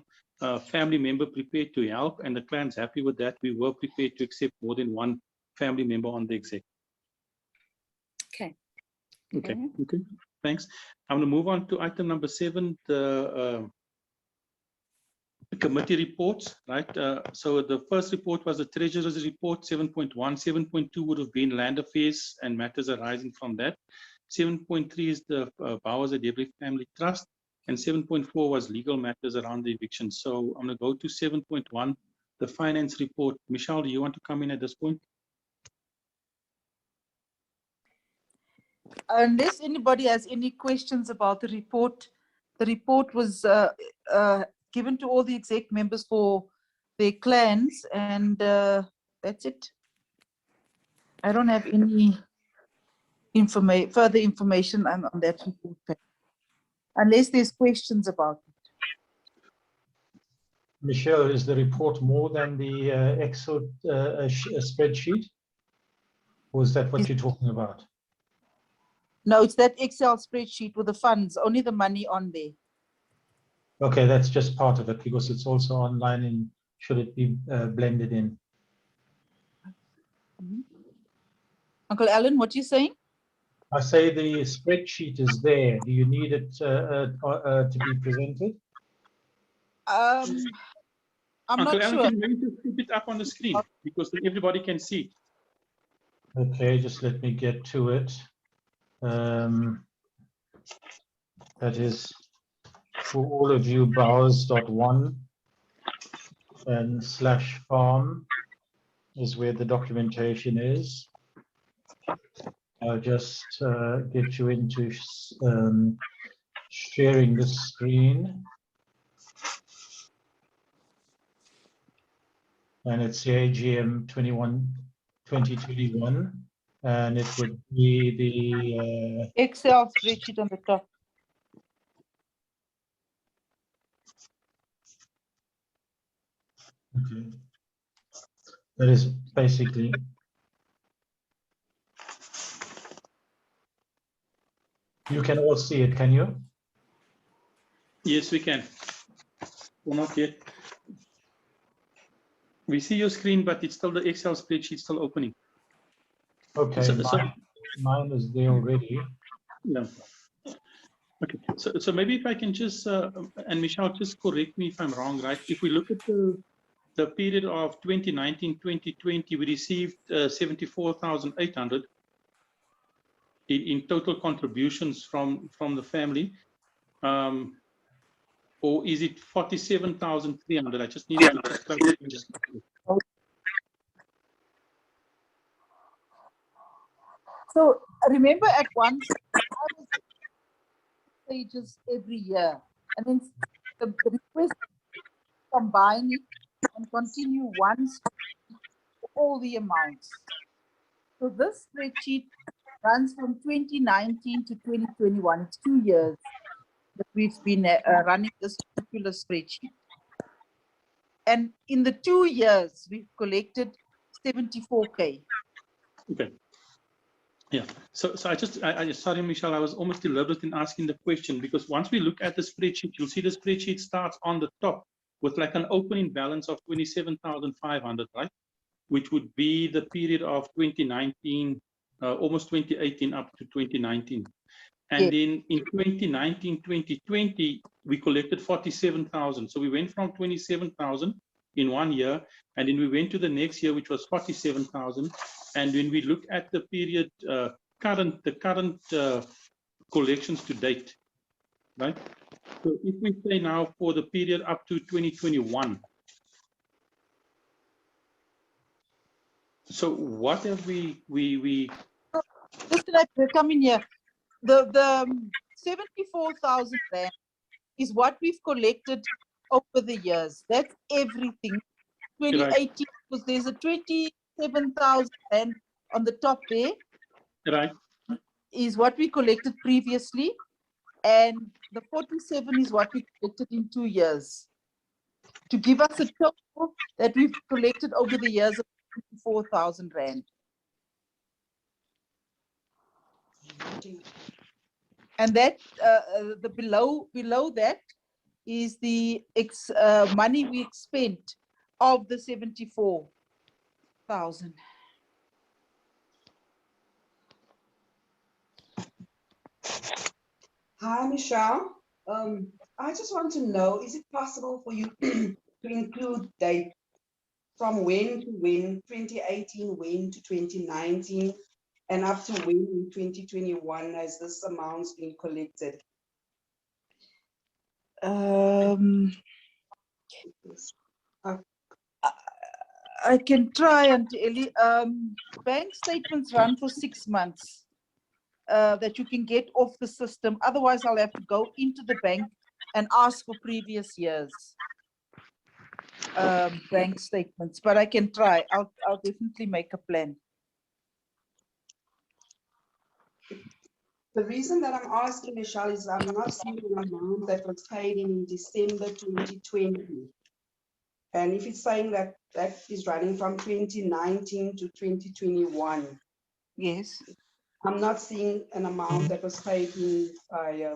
family member prepared to help and the clan's happy with that, we were prepared to accept more than one family member on the exec. Okay. Okay. Okay. Thanks. I'm going to move on to item number 7, the committee reports, right? So the first report was the treasurer's report, 7.1. 7.2 would have been land affairs and matters arising from that. 7.3 is the Bowers and Debris Family Trust, and 7.4 was legal matters around the eviction. So I'm going to go to 7.1, the finance report. Michelle, do you want to come in at this point? Unless anybody has any questions about the report was given to all the exec members for their clans, and that's it. I don't have any further information on that report, unless there's questions about it. Michelle, is the report more than the Excel spreadsheet? Or is that what you're talking about? No, it's that Excel spreadsheet with the funds, only the money on there. Okay, that's just part of it because it's also online and should it be blended in? Uncle Alan, what are you saying? I say the spreadsheet is there. Do you need it to be presented? I'm Uncle not Alan, sure. can you maybe just put it up on the screen because then everybody can see it. Okay, just let me get to it. That is for all of you, bowers.1 and /farm is where the documentation is. I'll just get you into sharing the screen. And it's the AGM 2021. And it would be the Excel spreadsheet on the top. okay. That is basically you can all see it, can you? Yes, we can. Well, not yet. We see your screen, but it's still the Excel spreadsheet still opening. Okay, So- mine is there already. Yeah. Okay. So maybe if I can just and Michelle, just correct me if I'm wrong, right? If we look at the period of 2019-2020, we received 74,800 in total contributions from the family. Or is it 47,300? I just need to just So remember at once, I was stages every year, and then the request to combine it and continue once for all the amounts. So this spreadsheet runs from 2019 to 2021. It's 2 years that we've been running this particular spreadsheet. And in the 2 years, we've collected 74K. Okay. Yeah. So I just sorry, Michelle, I was almost deliberate in asking the question because once we look at the spreadsheet, you'll see the spreadsheet starts on the top with like an opening balance of 27,500, right? Which would be the period of 2019, almost 2018 up to 2019. And then in 2019, 2020, we collected 47,000. So we went from 27,000 in 1 year, and then we went to the next year, which was 47,000. And when we look at the period, the current collections to date, right? So if we say now for the period up to 2021, so what have we Just like come in here, the 74,000 rand is what we've collected over the years. That's everything. 2018, because there's a 27,000 rand on the top there. Right. Is what we collected previously, and the 47 is what we collected in 2 years, to give us a total that we've collected over the years of 24,000 rand. And that the below that is the money we spent of the 74,000. Hi, Michelle. I just want to know, is it possible for you to include date from when to when, 2018, when to 2019, and up to when in 2021 has this amount been collected? I can try, Auntie Ellie. Bank statements run for 6 months that you can get off the system. Otherwise, I'll have to go into the bank and ask for previous years bank statements. But I can try. I'll definitely make a plan. The reason that I'm asking, Michelle, is I'm not seeing an amount that was paid in December 2020. And if it's saying that that is running from 2019 to 2021, Yes. I'm not seeing an amount that was paid in by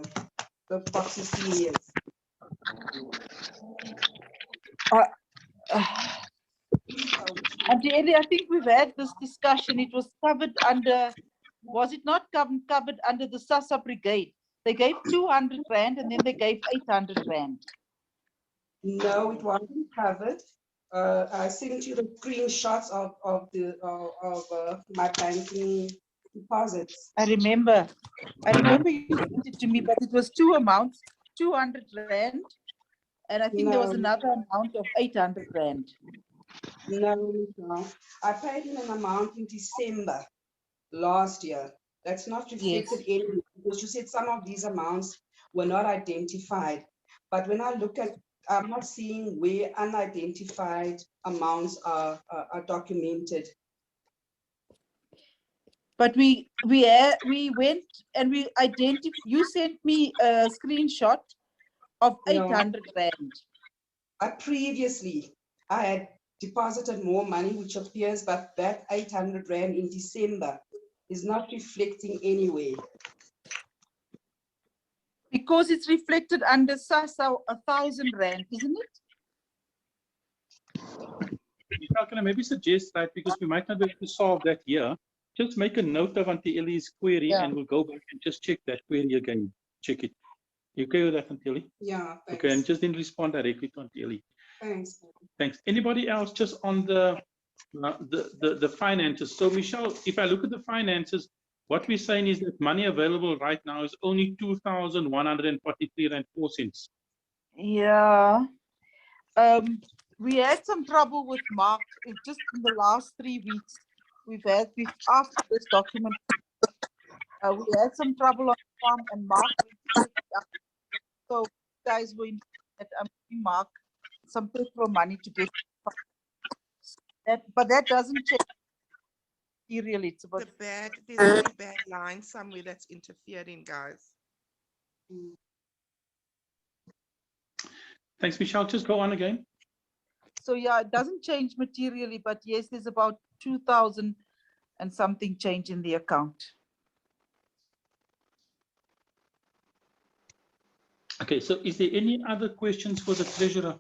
the proxy seniors. Auntie Ellie, I think we've had this discussion. It was covered under, was it not covered under the SASA brigade? They gave 200 rand and then they gave 800 rand. No, it wasn't covered. I sent you the screenshots of my banking deposits. I remember you sent it to me, but it was two amounts, 200 rand, and I think there was No. another amount of 800 rand. No. I paid in an amount in December last year. That's not reflected in, because you said some of these amounts were not identified. But when I look at, I'm not seeing where unidentified amounts are documented. But we went and we identified, you sent me a screenshot of 800 rand. Previously, I had deposited more money, which appears, but that 800 rand in December is not reflecting anywhere. Because it's reflected under SASA 1,000 rand, isn't it? Michelle, can I maybe suggest that, because we might not be able to solve that here, just make a note of Auntie Ellie's query and we'll go back and just check that query again. Check it. You okay with that, Auntie Ellie? Yeah, thanks. Okay, and just then respond directly to Auntie Ellie. Thanks. Thanks. Anybody else just on the finances? So Michelle, if I look at the finances, what we're saying is that money available right now is only 2,143 and 4 cents. Yeah. We had some trouble with Mark just in the last 3 weeks. We've after this document, we had some trouble on farm and Mark. So guys were in that I'm giving Mark some petrol money to get that, but that doesn't change material. It's about there's a very bad line somewhere that's interfering, guys. Thanks, Michelle. Just go on again. So yeah, it doesn't change materially, but yes, there's about 2,000 and something change in the account. Okay, so is there any other questions for the treasurer?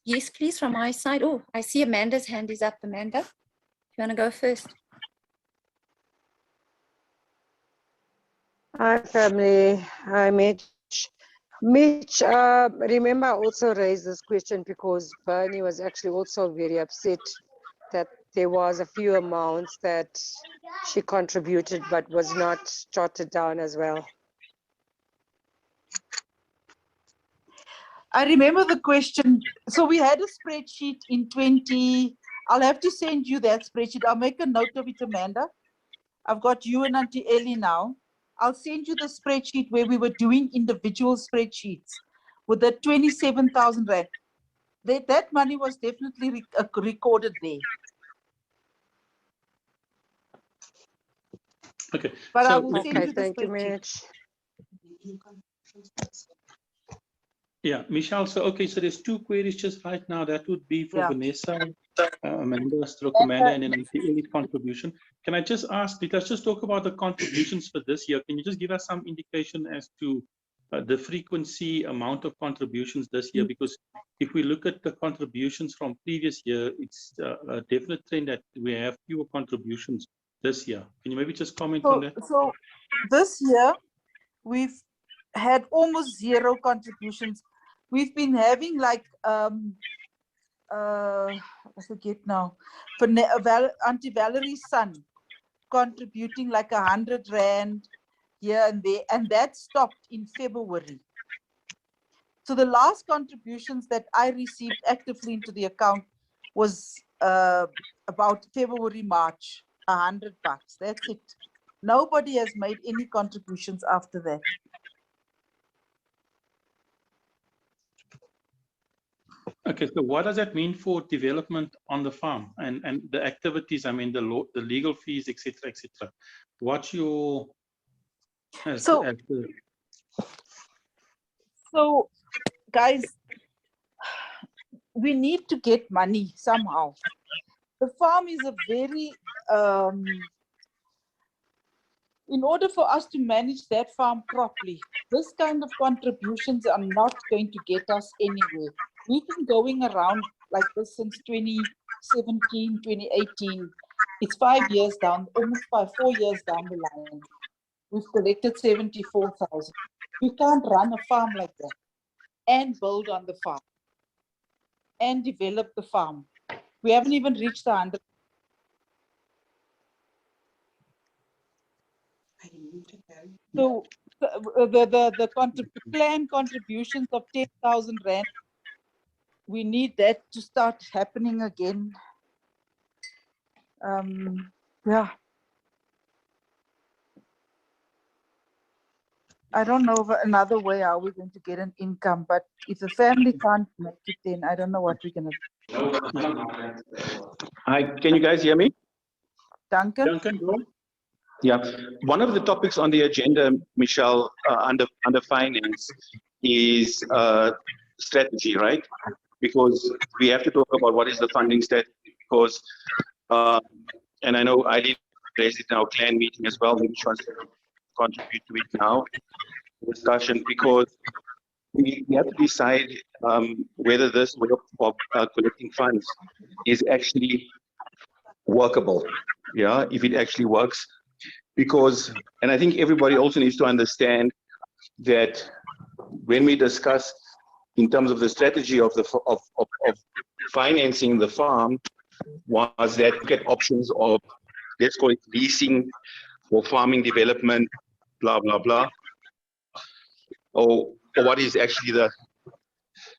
Yes, please, from my side. Oh, I see Amanda's hand is up. Amanda, you want to go first? Hi, family. Hi, Mitch. Mitch, remember, I also raised this question because Bernie was actually also very upset that there was a few amounts that she contributed but was not jotted down as well. I remember the question. So we had a spreadsheet in 20. I'll have to send you that spreadsheet. I'll make a note of it, Amanda. I've got you and Auntie Ellie now. I'll send you the spreadsheet where we were doing individual spreadsheets with the 27,000 rand. That money was definitely recorded there. Okay. But so, I will send you the thank you, spreadsheet. Mitch. Yeah, Michelle, so okay, so there's 2 queries just right now. That would be for Vanessa, Amanda, Amanda, and then Auntie Ellie's contribution. Can I just ask, let's just talk about the contributions for this year. Can you just give us some indication as to the frequency, amount of contributions this year? Because if we look at the contributions from previous year, it's a definite trend that we have fewer contributions this year. Can you maybe just comment on that? So this year, we've had almost 0 contributions. We've been having like I forget now, for Auntie Valerie's son contributing like 100 rand here and there, and that stopped in February. So the last contributions that I received actively into the account was about February, March, 100 bucks. That's it. Nobody has made any contributions after that. Okay, so what does that mean for development on the farm and the activities? I mean, the legal fees, etc., etc. What's your So, guys, we need to get money somehow. The farm is a very, in order for us to manage that farm properly, this kind of contributions are not going to get us anywhere. We've been going around like this since 2017, 2018. It's 5 years down, almost 4 years down the line. We've collected 74,000. We can't run a farm like that and build on the farm and develop the farm. We haven't even reached the 100. So the planned contributions of 10,000 Rand, we need that to start happening again. Yeah. I don't know of another way how we're going to get an income, but if the family can't make it, then I don't know what we're going to do. Hi, can you guys hear me? Duncan? Duncan, go. Yeah, one of the topics on the agenda, Michelle, under finance is strategy, right? Because we have to talk about what is the funding strategy. Because, and I know I did raise it in our clan meeting as well. Maybe she wants to contribute to it now, discussion, because we have to decide whether this way of collecting funds is actually workable. Yeah, if it actually works. Because, and I think everybody also needs to understand that when we discuss in terms of the strategy of the of financing the farm, was that look at options of, let's call it leasing for farming development, blah blah blah, or what is actually the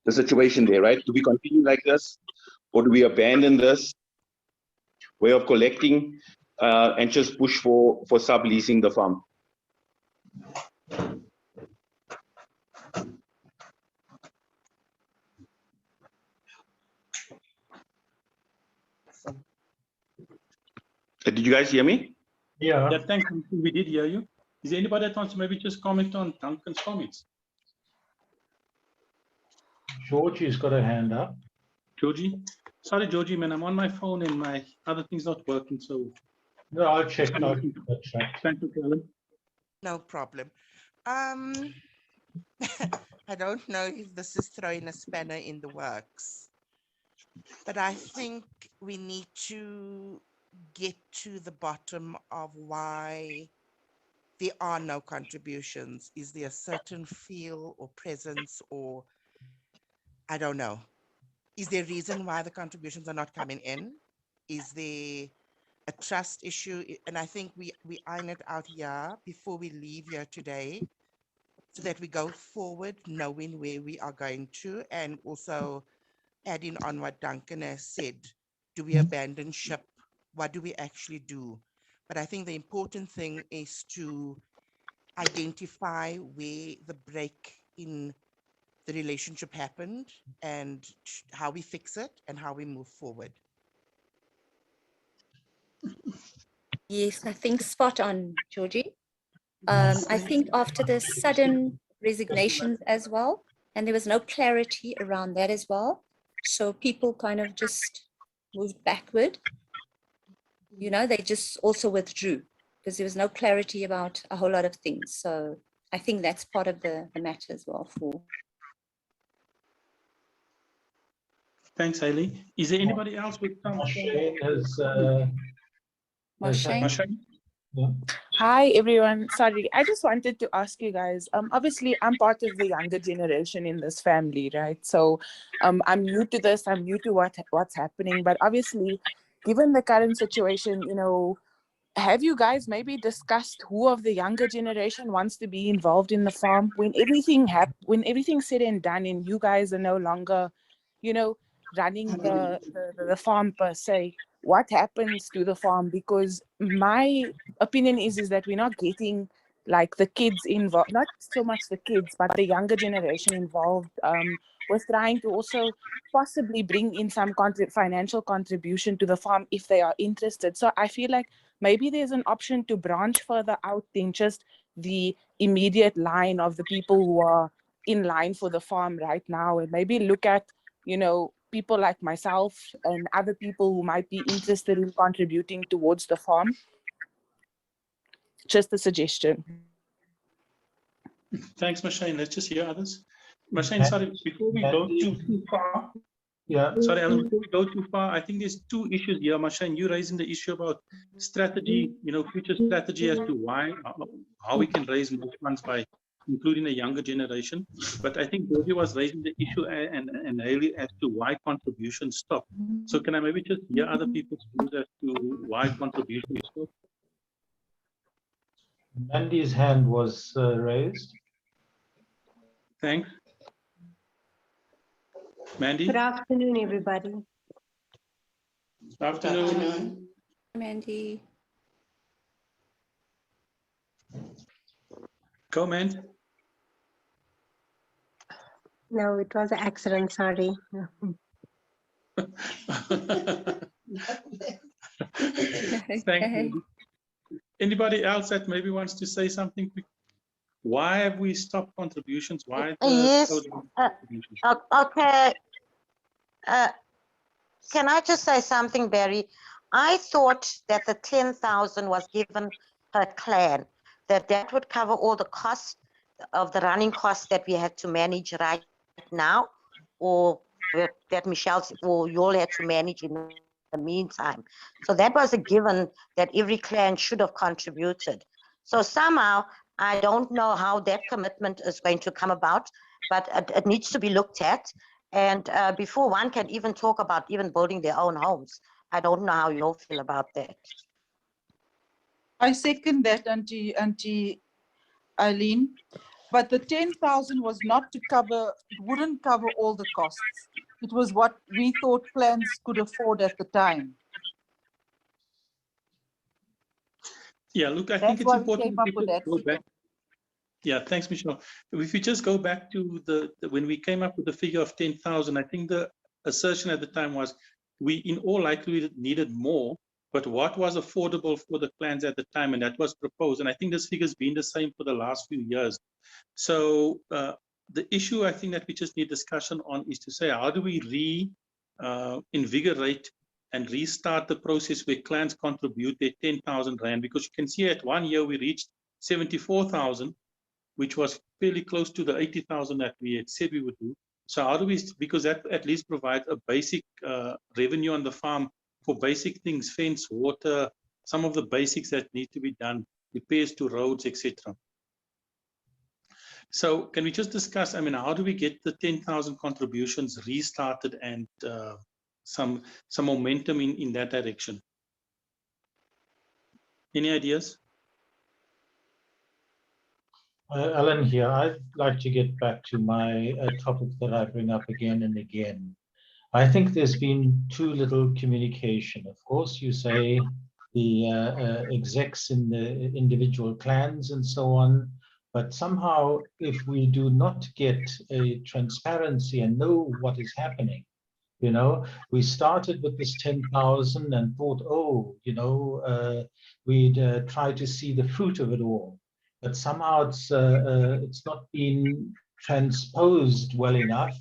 situation there, right? Do we continue like this, or do we abandon this way of collecting and just push for subleasing the farm? Did you guys hear me? Yeah. Yeah, thank you. We did hear you. Is there anybody that wants to maybe just comment on Duncan's comments? Georgie's got a hand up. Georgie? Sorry, Georgie, man, I'm on my phone and my other thing's not working, so. No, I'll check. Thank you, Carolyn. No problem. I don't know if this is throwing a spanner in the works, but I think we need to get to the bottom of why there are no contributions. Is there a certain feel or presence, or I don't know. Is there a reason why the contributions are not coming in? Is there a trust issue? And I think we iron it out here before we leave here today, so that we go forward knowing where we are going to, and also adding on what Duncan has said. Do we abandon ship? What do we actually do? But I think the important thing is to identify where the break in the relationship happened and how we fix it and how we move forward. Yes, I think spot on, Georgie. I think after the sudden resignations as well, and there was no clarity around that as well. So people kind of just moved backward. You know, they just also withdrew because there was no clarity about a whole lot of things. So I think that's part of the matter as well for. Thanks, Hailey. Is there anybody else with Shane has Yeah. Hi everyone. Sorry, I just wanted to ask you guys. Obviously, I'm part of the younger generation in this family, right? So, I'm new to this. I'm new to what's happening. But obviously, given the current situation, you know, have you guys maybe discussed who of the younger generation wants to be involved in the farm when everything's said and done, and you guys are no longer, you know, running the farm per se? What happens to the farm? Because my opinion is that we're not getting like the kids involved, not so much the kids, but the younger generation involved with trying to also possibly bring in some financial contribution to the farm if they are interested. So I feel like maybe there's an option to branch further out than just the immediate line of the people who are in line for the farm right now, and maybe look at, you know, people like myself and other people who might be interested in contributing towards the farm. Just a suggestion. Thanks, Mashane. Let's just hear others. Mashane, sorry, before we go too far, sorry, Alan, before we go too far, I think there's two issues here. Mashane, you raising the issue about strategy, you know, future strategy as to why, how we can raise more funds by including the younger generation. But I think Debbie was raising the issue and Haley as to why contributions stop. So can I maybe just hear other people's views as to why contributions stop? Mandy's hand was raised. Thanks. Mandy? Good afternoon, everybody. Good afternoon. Mandy. Go, Mandy. No, it was an accident, sorry. Thank you. Anybody else that maybe wants to say something? Why have we stopped contributions? Why? Yes. Okay. Can I just say something, Barry? I thought that the 10,000 was given per clan, that would cover all the costs of the running costs that we had to manage right now, or that Michelle or you all had to manage in the meantime. So that was a given that every clan should have contributed. So somehow, I don't know how that commitment is going to come about, but it needs to be looked at. And before one can even talk about even building their own homes, I don't know how you all feel about that. I second that, Auntie Eileen. But the 10,000 was not to cover, it wouldn't cover all the costs. It was what we thought plans could afford at the time. Yeah, look, I think it's important if we just go back. Yeah, thanks, Michelle. If we just go back to the when we came up with the figure of 10,000, I think the assertion at the time was we in all likelihood needed more, but what was affordable for the plans at the time, and that was proposed. And I think this figure's been the same for the last few years. So the issue I think that we just need discussion on is to say, how do we invigorate and restart the process where clans contribute their 10,000 Rand? Because you can see at 1 year we reached 74,000, which was fairly close to the 80,000 that we had said we would do. So how do we, because that at least provides a basic revenue on the farm for basic things, fence, water, some of the basics that need to be done, repairs to roads, etc. So can we just discuss, I mean, how do we get the 10,000 contributions restarted and some momentum in that direction? Any ideas? Alan here. I'd like to get back to my topic that I bring up again and again. I think there's been too little communication. Of course, you say the execs in the individual clans and so on, but somehow if we do not get a transparency and know what is happening, you know, we started with this 10,000 and thought, oh, you know, we'd try to see the fruit of it all. But somehow it's not been transposed well enough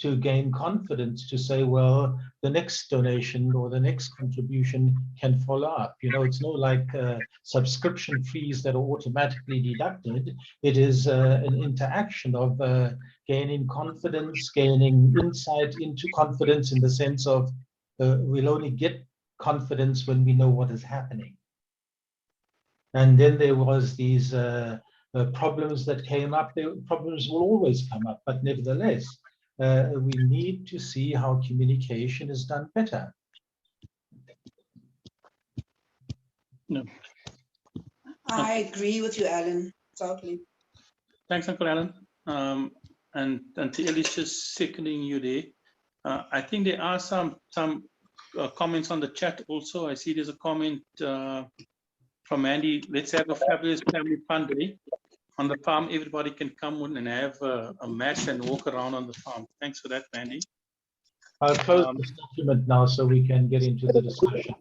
to gain confidence to say, well, the next donation or the next contribution can follow up. You know, it's not like subscription fees that are automatically deducted. It is an interaction of gaining confidence, gaining insight into confidence in the sense of we'll only get confidence when we know what is happening. And then there was these problems that came up. Problems will always come up, but nevertheless, we need to see how communication is done better. No. I agree with you, Alan, totally. Thanks, Uncle Alan. And Ellie's just seconding you there. I think there are some comments on the chat also. I see there's a comment from Andy. Let's have a fabulous family fun day on the farm. Everybody can come in and have a match and walk around on the farm. Thanks for that, Andy. I'll close this document now so we can get into the discussion.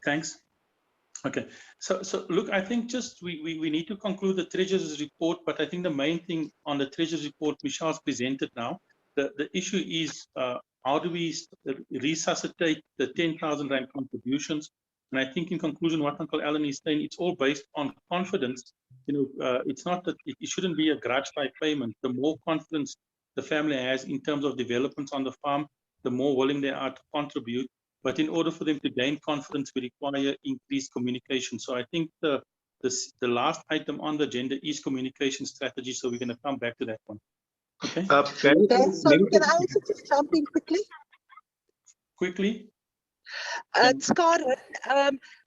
Thanks. Okay, so look, I think just we need to conclude the treasurer's report, but I think the main thing on the treasurer's report, Michelle's presented now. The issue is how do we resuscitate the 10,000 rand contributions? And I think in conclusion, what Uncle Alan is saying, it's all based on confidence. It's not that it shouldn't be a grudge type payment. The more confidence the family has in terms of developments on the farm, the more willing they are to contribute. But in order for them to gain confidence, we require increased communication. So I think the last item on the agenda is communication strategy. So we're going to come back to that one. Okay. Sorry, can I also just jump in quickly? Quickly. Scott,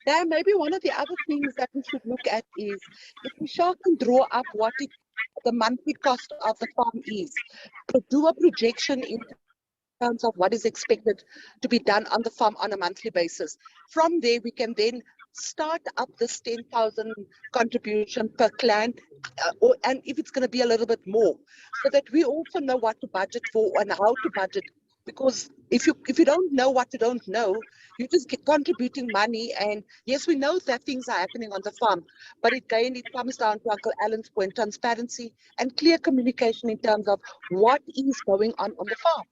there maybe one of the other things that we should look at is if Michelle can draw up what the monthly cost of the farm is, do a projection in terms of what is expected to be done on the farm on a monthly basis. From there, we can then start up this 10,000 contribution per clan, and if it's going to be a little bit more, so that we also know what to budget for and how to budget. Because if you don't know what you don't know, you just get contributing money. And yes, we know that things are happening on the farm, but again, it comes down to Uncle Alan's point: transparency and clear communication in terms of what is going on the farm.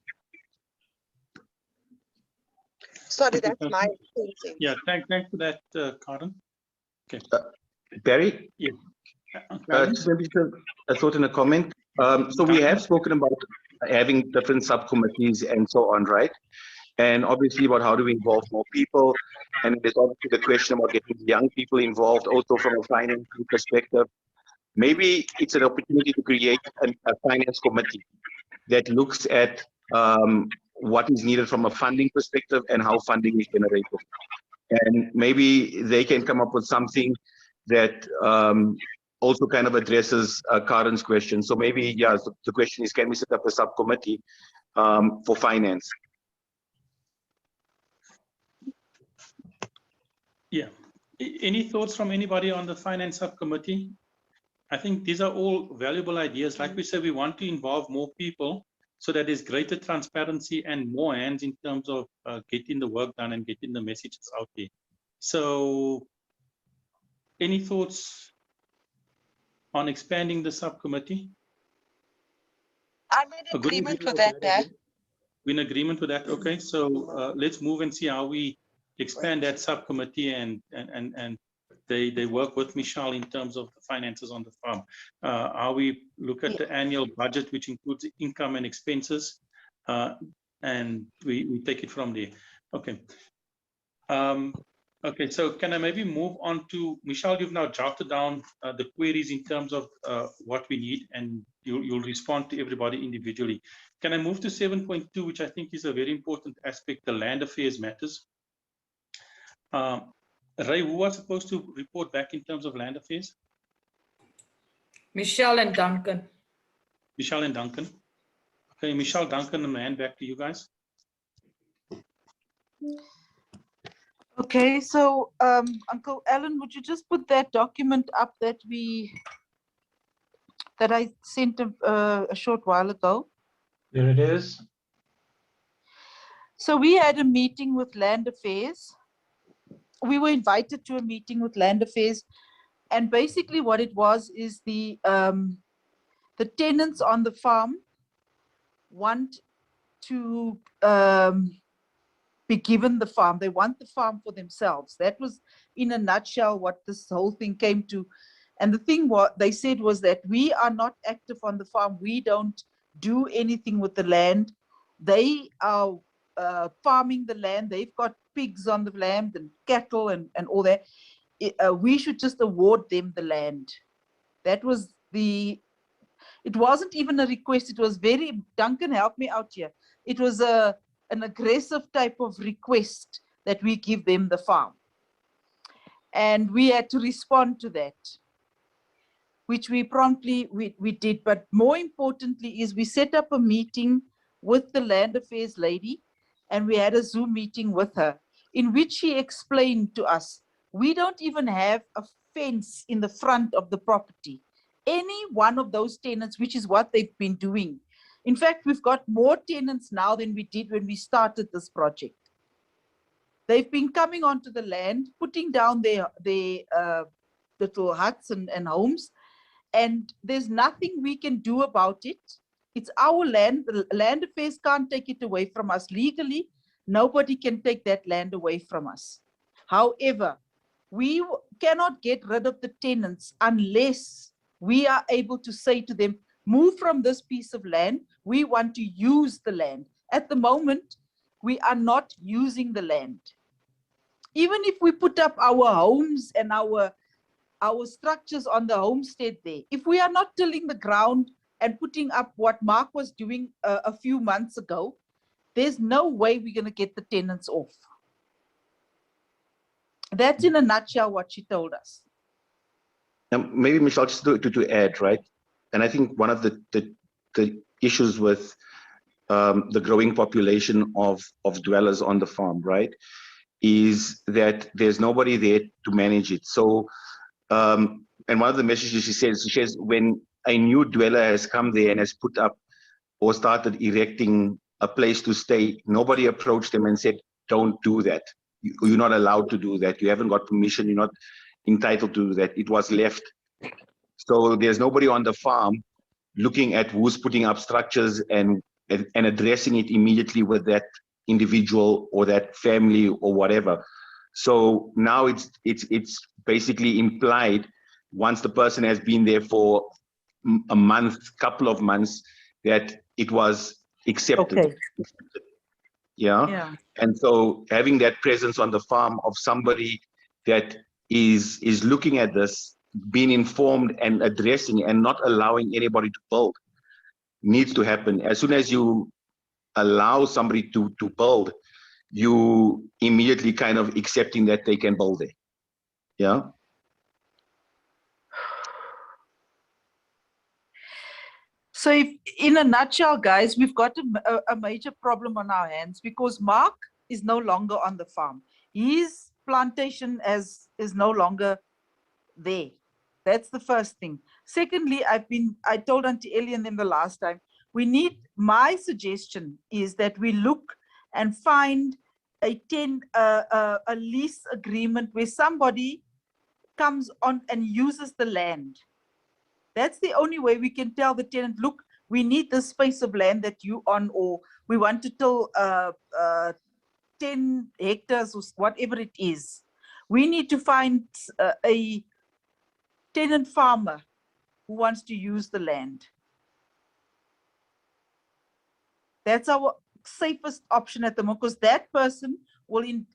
Sorry, that's my thing. Yeah, thanks for that, Karen. Okay. Barry? Yeah. Just maybe a thought and a comment. So we have spoken about having different subcommittees and so on, right? And obviously about how do we involve more people. And there's obviously the question about getting young people involved also from a financing perspective. Maybe it's an opportunity to create a finance committee that looks at what is needed from a funding perspective and how funding is generated. And maybe they can come up with something that also kind of addresses Karen's question. So maybe, yeah, so the question is, can we set up a subcommittee for finance? Yeah. Any thoughts from anybody on the finance subcommittee? I think these are all valuable ideas. Like we said, we want to involve more people so that there's greater transparency and more hands in terms of getting the work done and getting the messages out there. So any thoughts on expanding the subcommittee? I'm in agreement with that, Dad. We're in agreement with that. Okay, so let's move and see how we expand that subcommittee and they work with Michelle in terms of the finances on the farm. How we look at the annual budget, which includes income and expenses, and we take it from there. Okay. Okay, so can I maybe move on to Michelle? You've now jotted down the queries in terms of what we need, and you'll respond to everybody individually. Can I move to 7.2, which I think is a very important aspect, the land affairs matters. Ray, who was supposed to report back in terms of land affairs? Michelle and Duncan. Michelle and Duncan. Okay, Michelle, Duncan, and hand back to you guys. Okay, so Uncle Alan, would you just put that document up that I sent a short while ago? Here it is. So we had a meeting with Land Affairs. We were invited to a meeting with Land Affairs, and basically what it was is the tenants on the farm want to be given the farm. They want the farm for themselves. That was in a nutshell what this whole thing came to. And the thing what they said was that we are not active on the farm. We don't do anything with the land. They are farming the land. They've got pigs on the land and cattle and all that. We should just award them the land. That was it wasn't even a request. It was very, Duncan, help me out here. It was an aggressive type of request that we give them the farm. And we had to respond to that, which we promptly, we did. But more importantly is we set up a meeting with the land affairs lady, and we had a Zoom meeting with her in which she explained to us, we don't even have a fence in the front of the property. Any one of those tenants, which is what they've been doing. In fact, we've got more tenants now than we did when we started this project. They've been coming onto the land, putting down their little huts and homes, and there's nothing we can do about it. It's our land. The land affairs can't take it away from us legally. Nobody can take that land away from us. However, we cannot get rid of the tenants unless we are able to say to them, move from this piece of land. We want to use the land. At the moment, we are not using the land. Even if we put up our homes and our structures on the homestead there, if we are not tilling the ground and putting up what Mark was doing a few months ago, there's no way we're going to get the tenants off. That's in a nutshell what she told us. Maybe Michelle, just to add, right? And I think one of the issues with the growing population of dwellers on the farm, right, is that there's nobody there to manage it. So, and one of the messages she says, when a new dweller has come there and has put up or started erecting a place to stay, nobody approached them and said, don't do that. You're not allowed to do that. You haven't got permission. You're not entitled to do that. It was left. So there's nobody on the farm looking at who's putting up structures and addressing it immediately with that individual or that family or whatever. So now it's basically implied, once the person has been there for a month, couple of months, that it was accepted. Okay. Yeah. And so having that presence on the farm of somebody that is looking at this, being informed and addressing and not allowing anybody to build needs to happen. As soon as you allow somebody to build, you immediately kind of accepting that they can build there. Yeah. So if, in a nutshell, guys, we've got a major problem on our hands because Mark is no longer on the farm. His plantation is no longer there. That's the first thing. Secondly, I told Auntie Ellie and them the last time, my suggestion is that we look and find a lease agreement where somebody comes on and uses the land. That's the only way we can tell the tenant, look, we need this space of land that you on, or we want to till 10 hectares or whatever it is. We need to find a tenant farmer who wants to use the land. That's our safest option at the moment, because that person will in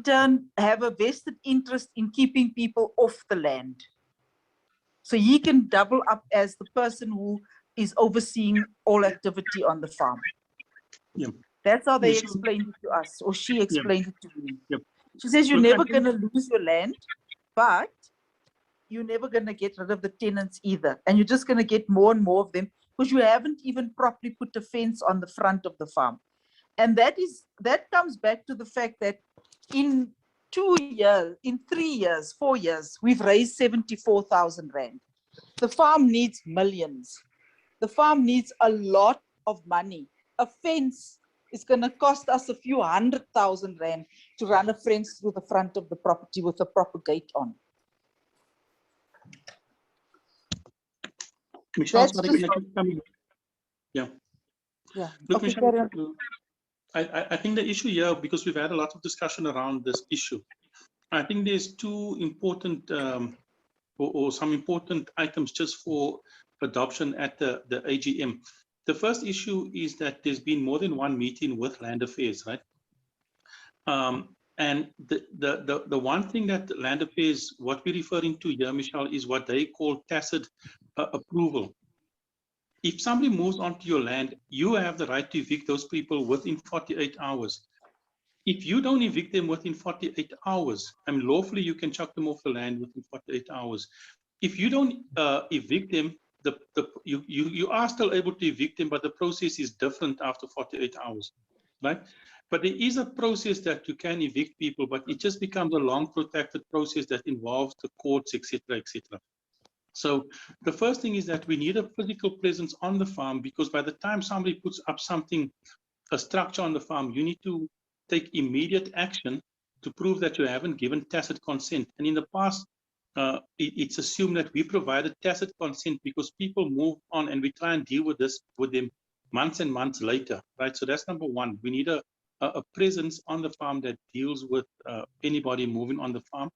turn have a vested interest in keeping people off the land. So he can double up as the person who is overseeing all activity on the farm. Yeah. That's how they explained it to us, or she explained it to me. Yep. She says you're never going to lose your land, but you're never going to get rid of the tenants either. And you're just going to get more and more of them because you haven't even properly put a fence on the front of the farm. And that comes back to the fact that in 2 years, in 3 years, 4 years, we've raised 74,000 Rand. The farm needs millions. The farm needs a lot of money. A fence is going to cost us a few 100,000 Rand to run a fence through the front of the property with a proper gate on. Michelle, Yeah. Look, Okay, Michelle, I think the issue here, because we've had a lot of discussion around this issue, I think there's two important or some important items just for adoption at the AGM. The first issue is that there's been more than one meeting with Land Affairs, right? And the one thing that Land Affairs, what we're referring to here, Michelle, is what they call tacit approval. If somebody moves onto your land, you have the right to evict those people within 48 hours. If you don't evict them within 48 hours, lawfully you can chuck them off the land within 48 hours. If you don't evict them, you are still able to evict them, but the process is different after 48 hours, right? But there is a process that you can evict people, but it just becomes a long protracted process that involves the courts, etc., etc. So the first thing is that we need a physical presence on the farm, because by the time somebody puts up something, a structure on the farm, you need to take immediate action to prove that you haven't given tacit consent. And in the past, it's assumed that we provided tacit consent because people move on and we try and deal with this with them months and months later, right? So that's number one. We need a presence on the farm that deals with anybody moving on the farm.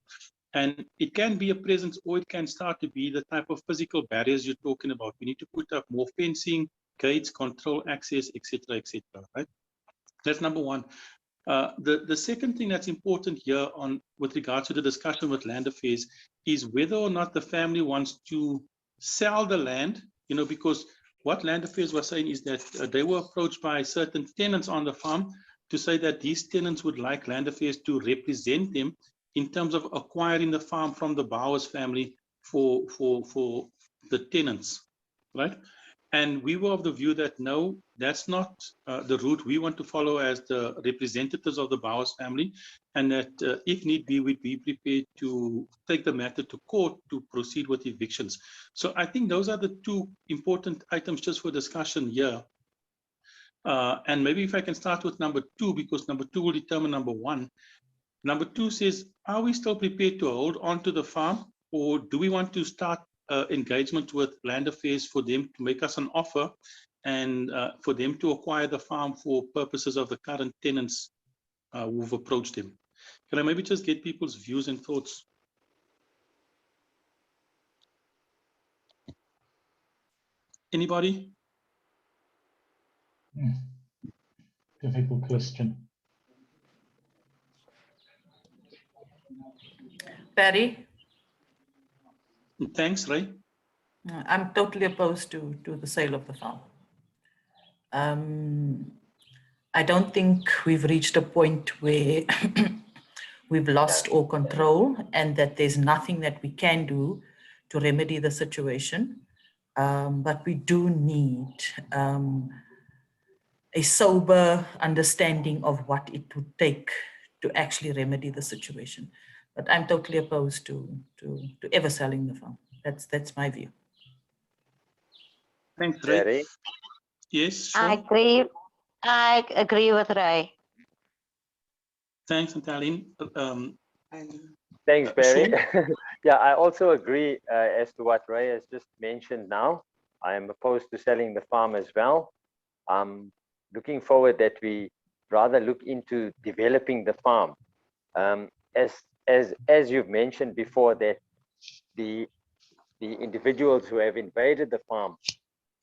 And it can be a presence, or it can start to be the type of physical barriers you're talking about. We need to put up more fencing, gates, control access, etc., etc. Right? That's number one. The second thing that's important here on with regards to the discussion with land affairs is whether or not the family wants to sell the land, because what land affairs was saying is that they were approached by certain tenants on the farm to say that these tenants would like land affairs to represent them in terms of acquiring the farm from the Bowers family for the tenants, right? And we were of the view that no, that's not the route we want to follow as the representatives of the Bowers family, and that if need be, we'd be prepared to take the matter to court to proceed with evictions. So I think those are the two important items just for discussion here. And maybe if I can start with number two, because number two will determine number one. Number two says, are we still prepared to hold on to the farm, or do we want to start engagement with land affairs for them to make us an offer and for them to acquire the farm for purposes of the current tenants who've approached them? Can I maybe just get people's views and thoughts? Anybody? Difficult question. Barry? Thanks, Ray. I'm totally opposed to the sale of the farm. I don't think we've reached a point where we've lost all control and that there's nothing that we can do to remedy the situation. But we do need a sober understanding of what it would take to actually remedy the situation. But I'm totally opposed to ever selling the farm. That's my view. Thanks, Ray. Yes, I sure. I agree with Ray. Thanks, Antaline. Thanks, Barry. Sean? Yeah, I also agree as to what Ray has just mentioned now. I am opposed to selling the farm as well. I'm looking forward that we rather look into developing the farm. As you've mentioned before, that the individuals who have invaded the farm,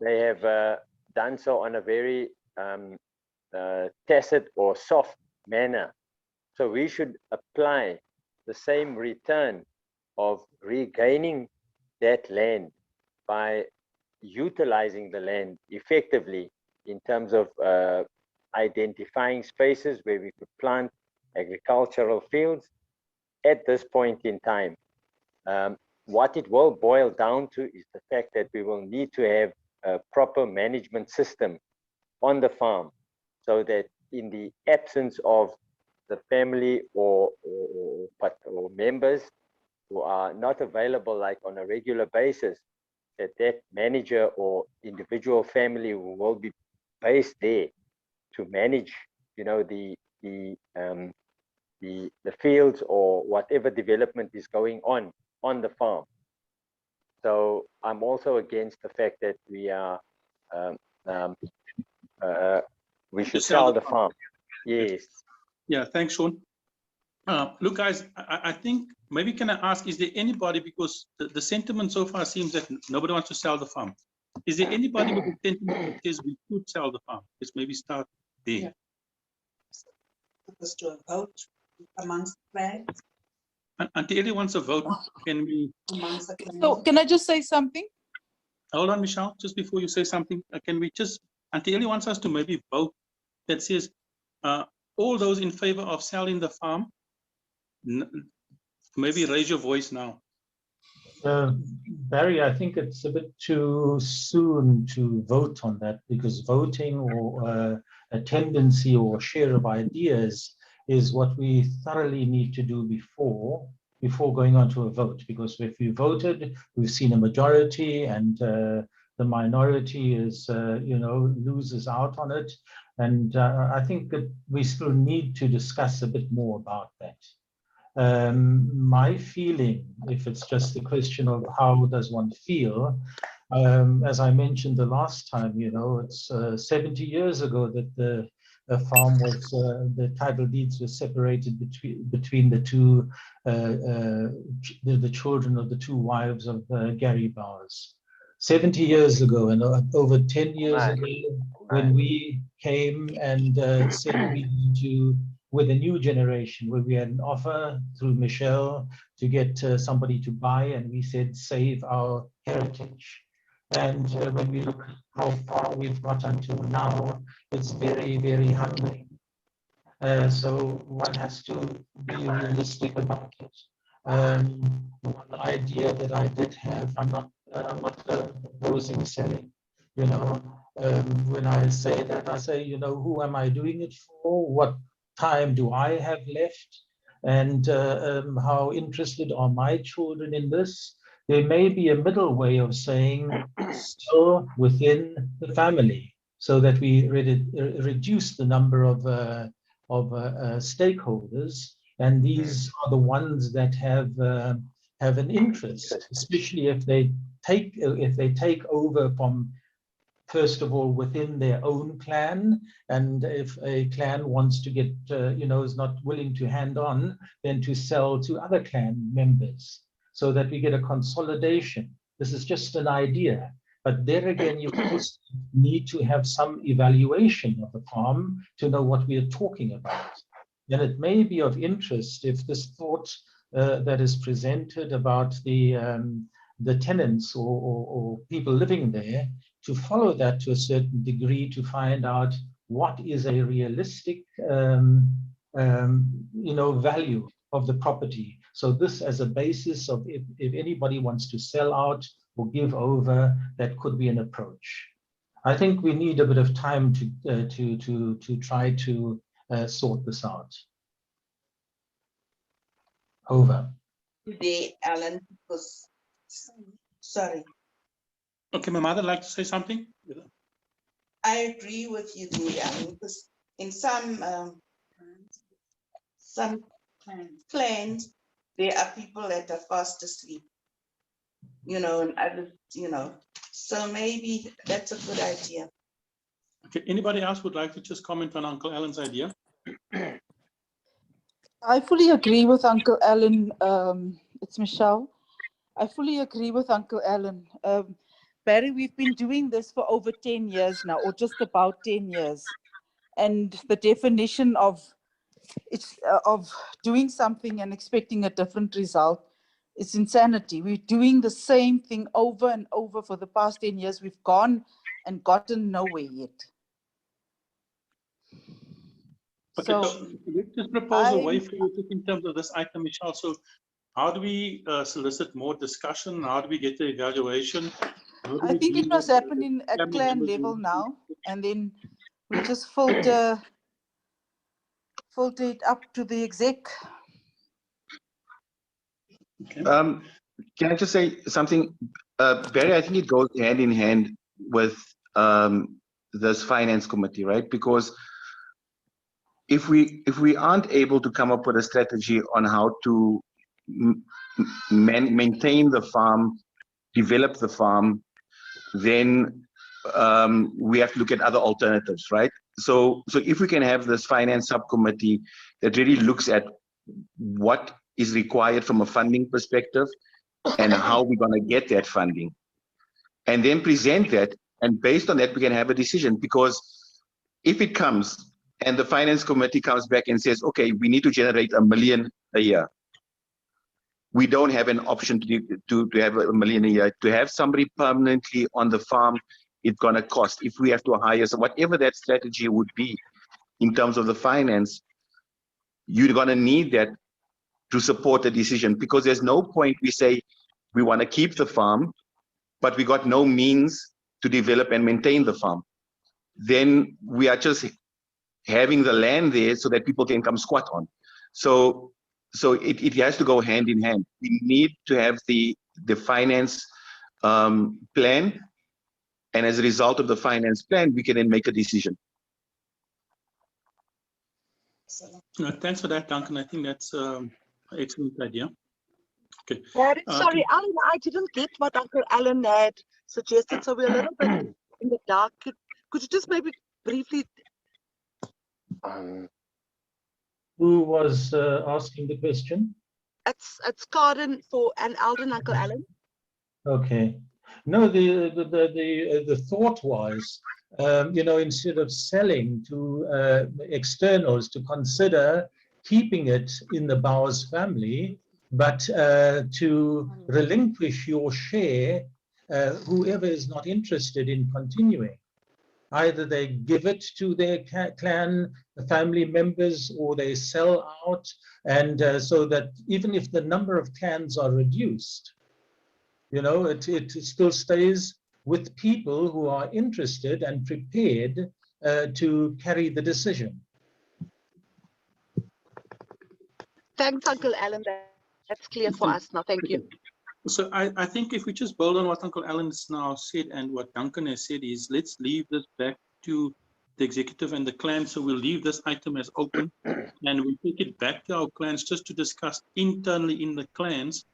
they have done so on a very tacit or soft manner. So we should apply the same return of regaining that land by utilizing the land effectively in terms of identifying spaces where we could plant agricultural fields at this point in time. What it will boil down to is the fact that we will need to have a proper management system on the farm, so that in the absence of the family or members who are not available like on a regular basis, that manager or individual family will be based there to manage, the fields or whatever development is going on the farm. So I'm also against the fact that we should sell the farm. Yes. Yeah, thanks, Sean. Look, guys, I think maybe can I ask, is there anybody, because the sentiment so far seems that nobody wants to sell the farm. Is there anybody with the sentiment that says we could sell the farm? Let's maybe start there. Yeah. Supposed to vote amongst clans. Until anyone wants a vote, can we? So can I just say something? Hold on, Michelle, just before you say something, can we just, Antieli wants us to maybe vote that says, all those in favor of selling the farm, maybe raise your voice now. Barry, I think it's a bit too soon to vote on that, because voting or a tendency or share of ideas is what we thoroughly need to do before going on to a vote. Because if we voted, we've seen a majority, and the minority is, loses out on it. And I think that we still need to discuss a bit more about that. My feeling, if it's just a question of how does one feel, as I mentioned the last time, it's 70 years ago that the farm was, the title deeds were separated between the two, the children of the two wives of Gary Bowers. 70 years ago, and over 10 years ago, when we came and said we need to, with a new generation, where we had an offer through Michelle to get somebody to buy, and we said, save our heritage. And when we look how far we've got until now, it's very, very humbling. So one has to be realistic about it. One idea that I did have, I'm not proposing selling. When I say that, I say, who am I doing it for? What time do I have left? And how interested are my children in this? There may be a middle way of saying still within the family, so that we reduce the number of stakeholders, and these are the ones that have an interest, especially if they take over from, first of all, within their own clan, and if a clan wants to get, is not willing to hand on, then to sell to other clan members, so that we get a consolidation. This is just an idea, but there again, you also need to have some evaluation of the farm to know what we are talking about. And it may be of interest if this thought that is presented about the tenants or people living there, to follow that to a certain degree, to find out what is a realistic value of the property. So this as a basis of if anybody wants to sell out or give over, that could be an approach. I think we need a bit of time to try to sort this out. Over. Today, Alan, because, sorry. Okay, my mother like to say something? I agree with you there, Alan, because in some clans, there are people that are fast asleep, and others, so maybe that's a good idea. Okay, anybody else would like to just comment on Uncle Alan's idea? I fully agree with Uncle Alan. It's Michelle. I fully agree with Uncle Alan. Barry, we've been doing this for over 10 years now, or just about 10 years. And the definition of doing something and expecting a different result is insanity. We're doing the same thing over and over for the past 10 years. We've gone and gotten nowhere yet. Okay, so let's just propose a way forward in terms of this item, Michelle. So how do we solicit more discussion? How do we get the evaluation? I think it was happening at clan level now, and then we just filter it up to the exec. Okay. Can I just say something, Barry? I think it goes hand in hand with this finance committee, right? Because if we aren't able to come up with a strategy on how to maintain the farm, develop the farm, then we have to look at other alternatives, right? So if we can have this finance subcommittee that really looks at what is required from a funding perspective and how we're going to get that funding, and then present that, and based on that we can have a decision. Because if it comes and the finance committee comes back and says, okay, we need to generate $1 million a year, we don't have an option to have $1 million a year. To have somebody permanently on the farm, it's going to cost. If we have to hire, so whatever that strategy would be in terms of the finance, you're going to need that to support the decision. Because there's no point we say we want to keep the farm, but we got no means to develop and maintain the farm. Then we are just having the land there so that people can come squat on. So it has to go hand in hand. We need to have the finance plan And as a result of the finance plan, we can then make a decision. Thanks for that, Duncan. I think that's an excellent idea. Okay. Sorry, Alan, I didn't get what Uncle Alan had suggested, so we're a little bit in the dark. Could you just maybe briefly? Who was asking the question? It's Karen and Alden, Uncle Alan. Okay. No, the thought was, instead of selling to externals, to consider keeping it in the Bowers family, but to relinquish your share, whoever is not interested in continuing. Either they give it to their clan family members or they sell out, and so that even if the number of clans are reduced, it still stays with people who are interested and prepared to carry the decision. Thanks, Uncle Alan. That's clear for us now. Thank you. So I think if we just build on what Uncle Alan has now said and what Duncan has said is, let's leave this back to the executive and the clan. So we'll leave this item as open and we'll take it back to our clans just to discuss internally in the clans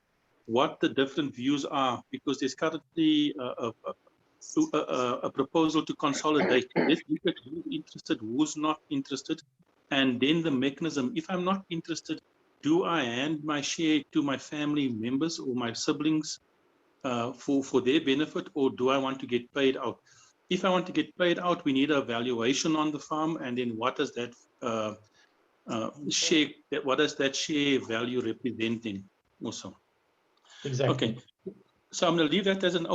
what the different views are, because there's currently a proposal to consolidate. Let's look at who's interested, who's not interested, and then the mechanism. If I'm not interested, do I hand my share to my family members or my siblings for their benefit, or do I want to get paid out? If I want to get paid out, we need a valuation on the farm, and then what does that share? What does that share value representing? Also, exactly. Okay. So I'm going to leave that as an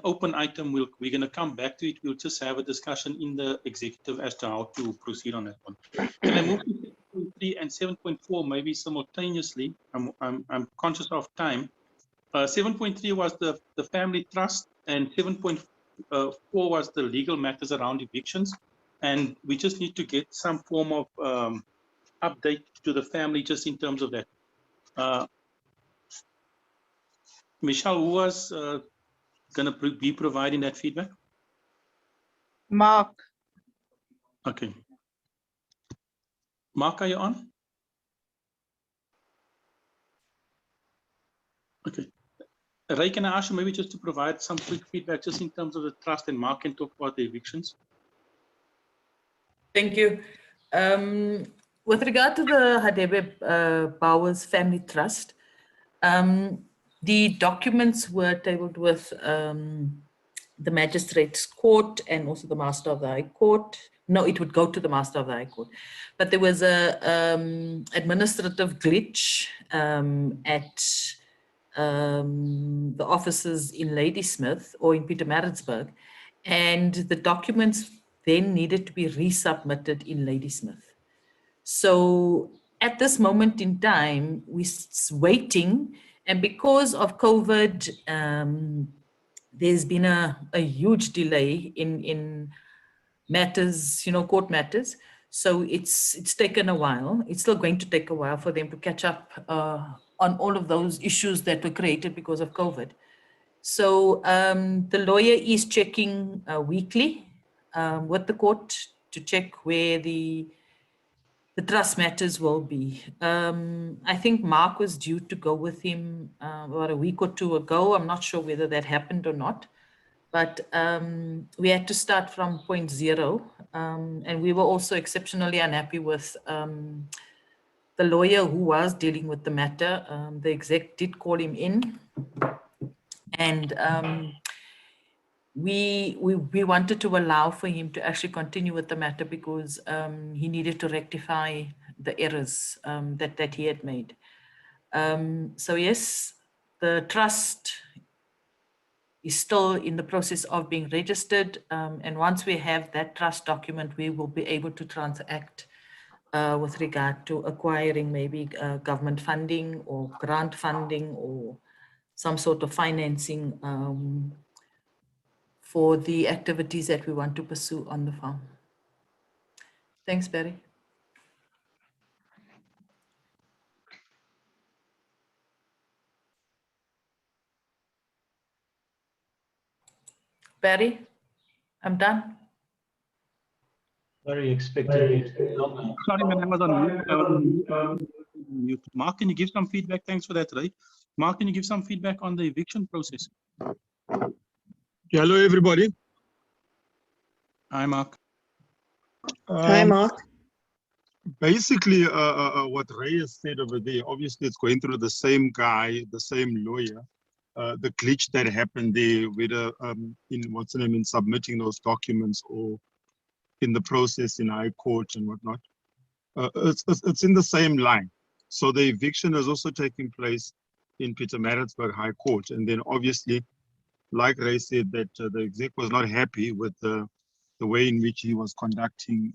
open item. We're going to come back to it. We'll just have a discussion in the executive as to how to proceed on that one. Can I move to 7.3 and 7.4 maybe simultaneously? I'm conscious of time. 7.3 was the family trust, and 7.4 was the legal matters around evictions. And we just need to get some form of update to the family just in terms of that. Michelle, who was going to be providing that feedback? Mark. Okay. Mark, are you on? Okay. Ray, can I ask you maybe just to provide some quick feedback just in terms of the trust, and Mark can talk about the evictions? Thank you. With regard to the Hadebe Bowers Family Trust, the documents were tabled with the Magistrates Court and also the Master of the High Court. No, it would go to the Master of the High Court. But there was a administrative glitch at the offices in Ladysmith or in Pietermaritzburg, and the documents then needed to be resubmitted in Ladysmith. So at this moment in time, we're waiting, and because of COVID, there's been a huge delay in matters, court matters. So it's taken a while. It's still going to take a while for them to catch up on all of those issues that were created because of COVID. So the lawyer is checking weekly with the court to check where the trust matters will be. I think Mark was due to go with him about a week or two ago. I'm not sure whether that happened or not, but we had to start from point zero. And we were also exceptionally unhappy with the lawyer who was dealing with the matter. The exec did call him in, and we wanted to allow for him to actually continue with the matter because he needed to rectify the errors that he had made. So yes, the trust is still in the process of being registered. And once we have that trust document, we will be able to transact with regard to acquiring maybe government funding or grant funding or some sort of financing for the activities that we want to pursue on the farm. Thanks, Barry. Barry? I'm done. Very expectantly. Sorry, man, I was on mute. I was on mute. Mark, can you give some feedback? Thanks for that, Ray. Mark, can you give some feedback on the eviction process? Hello, everybody. Hi, Mark. Hi, Mark. Basically, what Ray has said over there, obviously it's going through the same guy, the same lawyer. The glitch that happened there with in submitting those documents or in the process in High Court and whatnot. It's in the same line. So the eviction is also taking place in Pietermaritzburg High Court. And then obviously, like Ray said, that the exec was not happy with the way in which he was conducting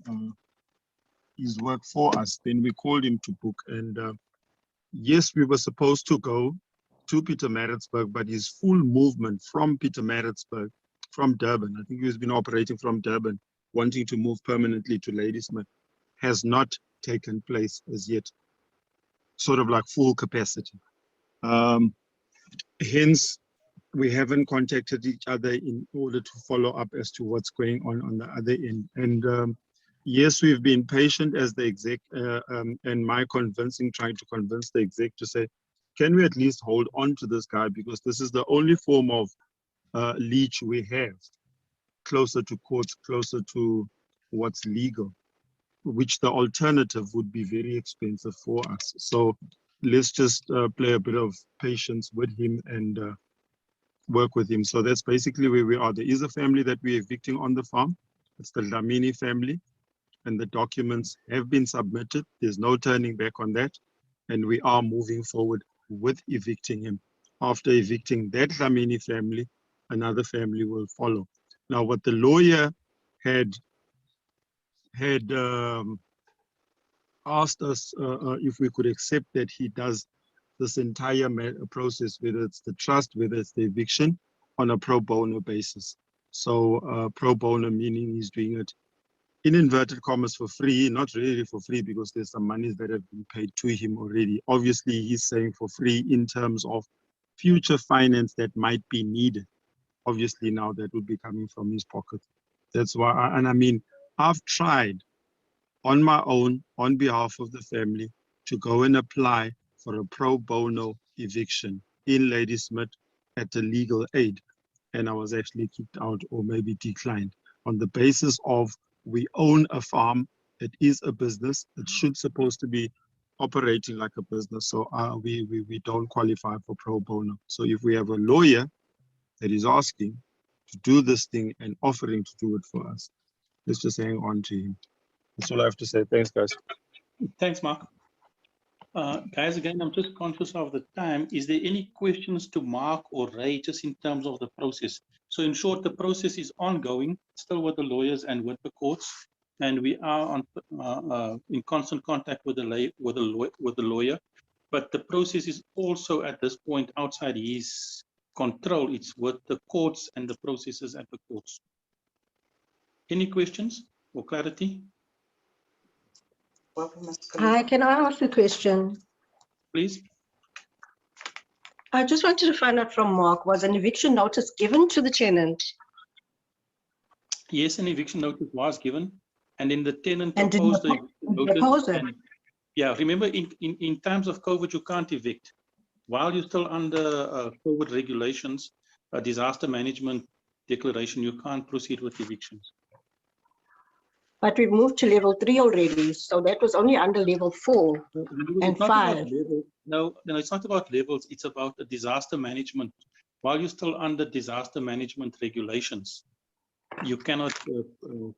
his work for us. Then we called him to book. And yes, we were supposed to go to Pietermaritzburg, but his full movement from Pietermaritzburg, from Durban, I think he's been operating from Durban, wanting to move permanently to Ladysmith, has not taken place as yet, sort of like full capacity. Hence, we haven't contacted each other in order to follow up as to what's going on the other end. And yes, we've been patient as the exec and my trying to convince the exec to say, can we at least hold on to this guy, because this is the only form of leech we have, closer to courts, closer to what's legal, which the alternative would be very expensive for us. So let's just play a bit of patience with him and work with him. So that's basically where we are. There is a family that we're evicting on the farm. It's the Dlamini family, and the documents have been submitted. There's no turning back on that. And we are moving forward with evicting him. After evicting that Dlamini family, another family will follow. Now, what the lawyer had asked us if we could accept that he does this entire process, whether it's the trust, whether it's the eviction, on a pro bono basis. So pro bono meaning he's doing it in inverted commas for free, not really for free, because there's some monies that have been paid to him already. Obviously, he's saying for free in terms of future finance that might be needed. Obviously, now that would be coming from his pocket. That's why, and I mean, I've tried on my own, on behalf of the family, to go and apply for a pro bono eviction in Ladysmith at a legal aid. And I was actually kicked out or maybe declined on the basis of we own a farm. It is a business. It should supposed to be operating like a business. So we don't qualify for pro bono. So if we have a lawyer that is asking to do this thing and offering to do it for us, let's just hang on to him. That's all I have to say. Thanks, guys. Thanks, Mark. Guys, again, I'm just conscious of the time. Is there any questions to Mark or Ray just in terms of the process? So in short, the process is ongoing, still with the lawyers and with the courts, and we are in constant contact with the lawyer. But the process is also at this point outside his control. It's with the courts and the processes at the courts. Any questions or clarity? Hi, can I ask a question? Please. I just wanted to find out from Mark, was an eviction notice given to the tenant? Yes, an eviction notice was given, and then the tenant And did proposed he oppose it? Yeah, remember, in times of COVID, you can't evict. While you're still under COVID regulations, a disaster management declaration, you can't proceed with evictions. But we've moved to level 3 already, so that was only under level 4 and 5. No, it's not about levels. It's about a disaster management. While you're still under disaster management regulations, you cannot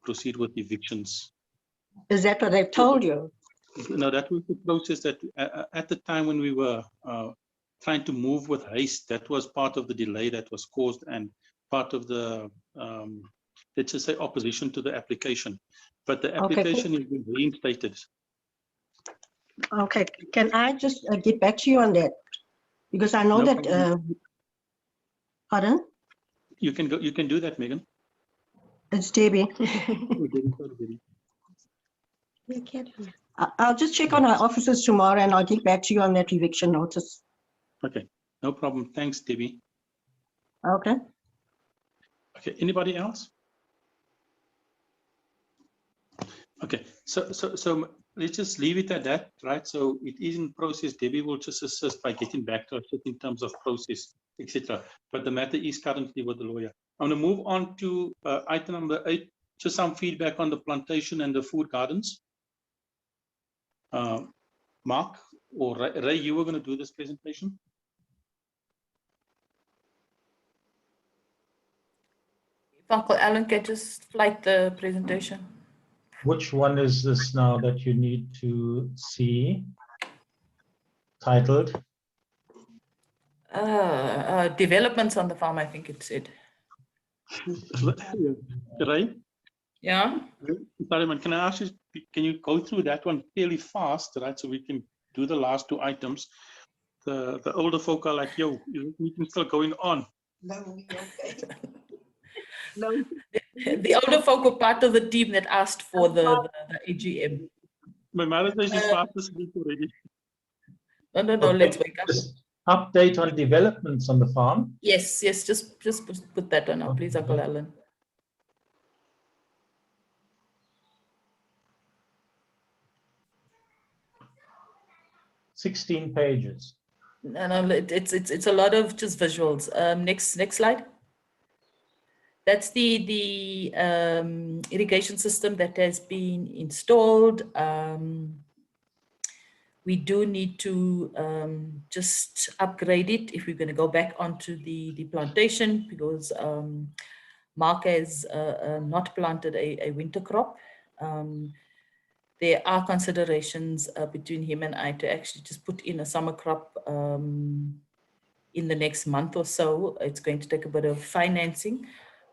proceed with evictions. Is that what they've told you? No, that was the process that at the time when we were trying to move with haste, that was part of the delay that was caused and part of the, let's just say, opposition to the application. But the application is being reinstated. Okay, can I just get back to you on that? Because I know that, pardon? You can go. You can do that, Megan. It's Debbie. I'll just check on our offices tomorrow and I'll get back to you on that eviction notice. Okay, no problem. Thanks, Debbie. Okay. Okay, anybody else? Okay, so let's just leave it at that, right? So it is in process. Debbie will just assist by getting back to us in terms of process, etc. But the matter is currently with the lawyer. I'm going to move on to item number 8. Just some feedback on the plantation and the food gardens. Mark or Ray, you were going to do this presentation. Uncle Alan can just flight the presentation. Which one is this now that you need to see? Titled? Developments on the farm, I think it said. Ray? Yeah. Sorry, man, can I ask you, can you go through that one fairly fast, right? So we can do the last 2 items. The older folk are like, yo, is this meeting still going on? No, okay. No. The older folk were part of the team that asked for the AGM. My mother says she's fast asleep already. No, Okay, let's wake up. just update on developments on the farm. Yes, just put that on now, please, Uncle Alan. 16 pages. No, it's a lot of just visuals. Next slide. That's the irrigation system that has been installed. We do need to just upgrade it if we're going to go back onto the plantation, because Mark has not planted a winter crop. There are considerations between him and I to actually just put in a summer crop in the next month or so. It's going to take a bit of financing,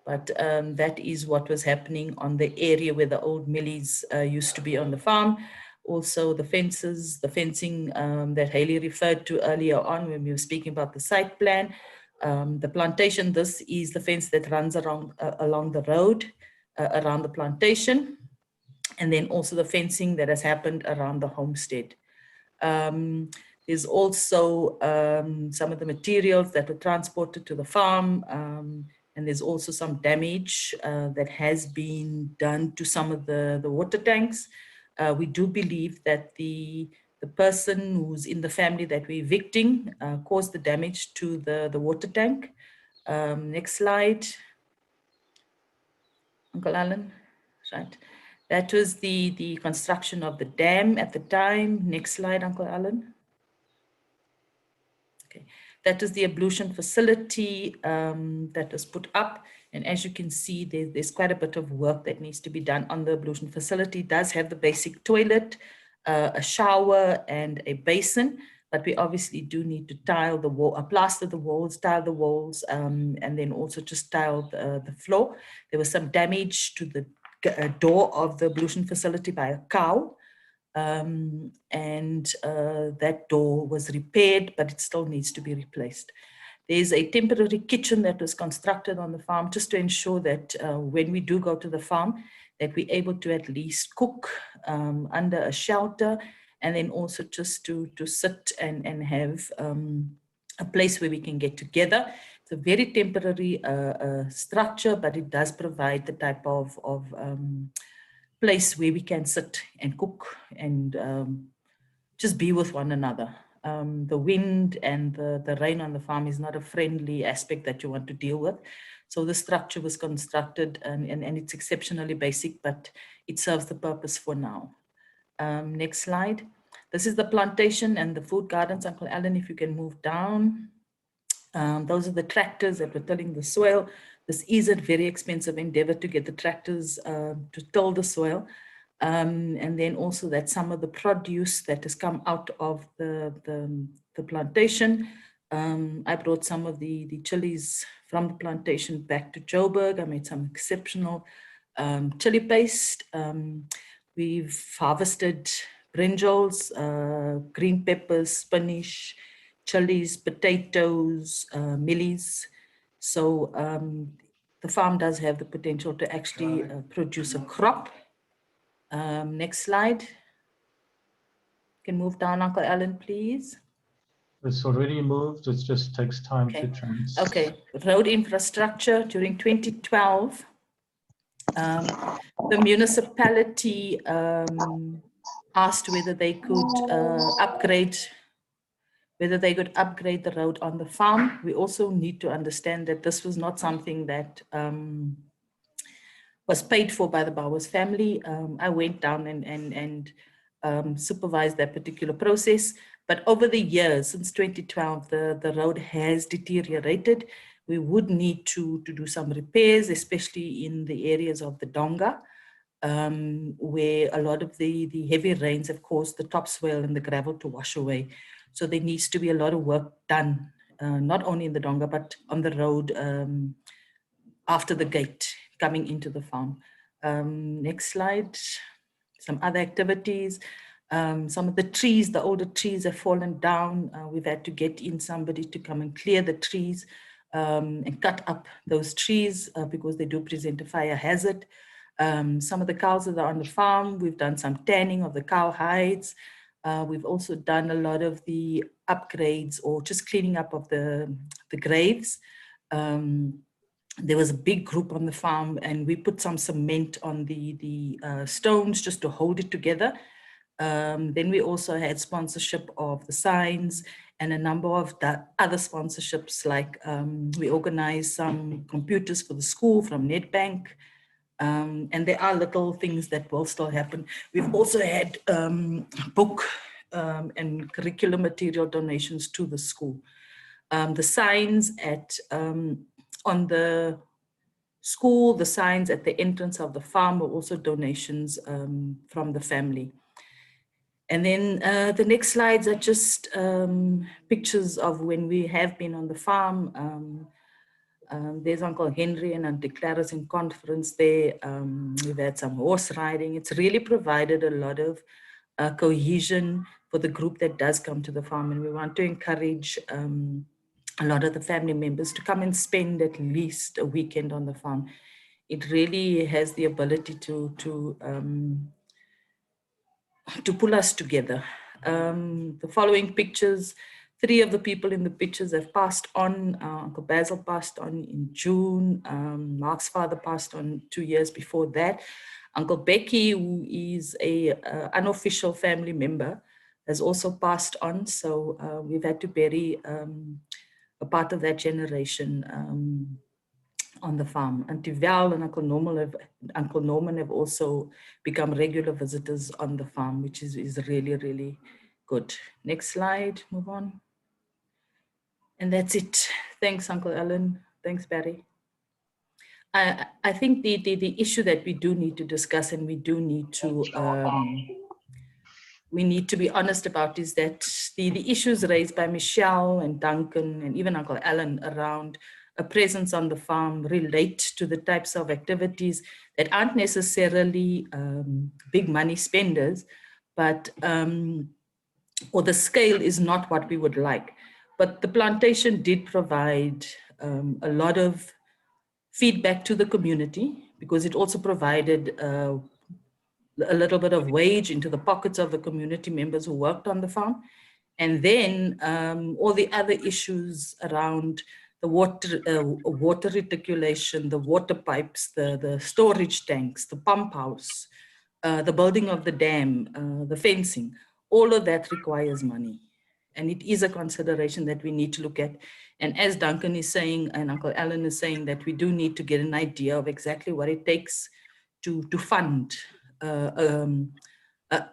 but that is what was happening on the area where the old millies used to be on the farm. Also the fencing that Haley referred to earlier on when we were speaking about the site plan. The plantation, this is the fence that runs around along the road around the plantation. And then also the fencing that has happened around the homestead. There's also some of the materials that were transported to the farm, and there's also some damage that has been done to some of the water tanks. We do believe that the person who's in the family that we're evicting caused the damage to the water tank. Next slide. Uncle Alan, right. That was the construction of the dam at the time. Next slide, Uncle Alan. Okay, that is the ablution facility that was put up. And as you can see, there's quite a bit of work that needs to be done on the ablution facility. It does have the basic toilet, a shower and a basin, but we obviously do need to tile the wall, plaster the walls, tile the walls, and then also just tile the floor. There was some damage to the door of the ablution facility by a cow. That door was repaired, but it still needs to be replaced. There's a temporary kitchen that was constructed on the farm just to ensure that when we do go to the farm, that we're able to at least cook under a shelter, and then also just to sit and have a place where we can get together. It's a very temporary structure, but it does provide the type of place where we can sit and cook and just be with one another. The wind and the rain on the farm is not a friendly aspect that you want to deal with. So the structure was constructed and it's exceptionally basic, but it serves the purpose for now. Next slide. This is the plantation and the food gardens. Uncle Alan, if you can move down. Those are the tractors that were tilling the soil. This is a very expensive endeavor to get the tractors to till the soil. And then also that some of the produce that has come out of the plantation. I brought some of the chilies from the plantation back to Joburg. I made some exceptional chili paste. We've harvested brinjals, green peppers, spinach, chilies, potatoes, millies. So the farm does have the potential to actually produce a crop. Next slide. Can move down, Uncle Alan, please. It's already moved. It just takes time to transfer. Okay. Road infrastructure during 2012. The municipality asked whether they could upgrade the road on the farm. We also need to understand that this was not something that was paid for by the Bowers family. I went down and supervised that particular process. But over the years, since 2012, the road has deteriorated. We would need to do some repairs, especially in the areas of the Donga, where a lot of the heavy rains have caused the topsoil and the gravel to wash away. So there needs to be a lot of work done, not only in the Donga, but on the road after the gate coming into the farm. Next slide. Some other activities. Some of the trees, the older trees have fallen down. We've had to get in somebody to come and clear the trees and cut up those trees because they do present a fire hazard. Some of the cows that are on the farm, we've done some tanning of the cow hides. We've also done a lot of the upgrades or just cleaning up of the graves. There was a big group on the farm and we put some cement on the stones just to hold it together. Then we also had sponsorship of the signs and a number of other sponsorships, like we organized some computers for the school from Nedbank. And there are little things that will still happen. We've also had book and curriculum material donations to the school. The signs on the school, the signs at the entrance of the farm were also donations from the family. And then the next slides are just pictures of when we have been on the farm. There's Uncle Henry and Auntie Clara's in conference there. We've had some horse riding. It's really provided a lot of cohesion for the group that does come to the farm. And we want to encourage a lot of the family members to come and spend at least a weekend on the farm. It really has the ability to pull us together. The following pictures, 3 of the people in the pictures have passed on. Uncle Basil passed on in June. Mark's father passed on 2 years before that. Uncle Becky, who is a unofficial family member, has also passed on. So we've had to bury a part of that generation on the farm. Auntie Val and Uncle Norman have also become regular visitors on the farm, which is really, really good. Next slide, move on. And that's it. Thanks, Uncle Alan. Thanks, Barry. I think the issue that we do need to discuss and we need to be honest about is that the issues raised by Michelle and Duncan and even Uncle Alan around a presence on the farm relate to the types of activities that aren't necessarily big money spenders, but or the scale is not what we would like. But the plantation did provide a lot of feedback to the community because it also provided a little bit of wage into the pockets of the community members who worked on the farm. And then all the other issues around the water reticulation, the water pipes, the storage tanks, the pump house, the building of the dam, the fencing, all of that requires money. And it is a consideration that we need to look at. And as Duncan is saying, and Uncle Alan is saying, that we do need to get an idea of exactly what it takes to fund an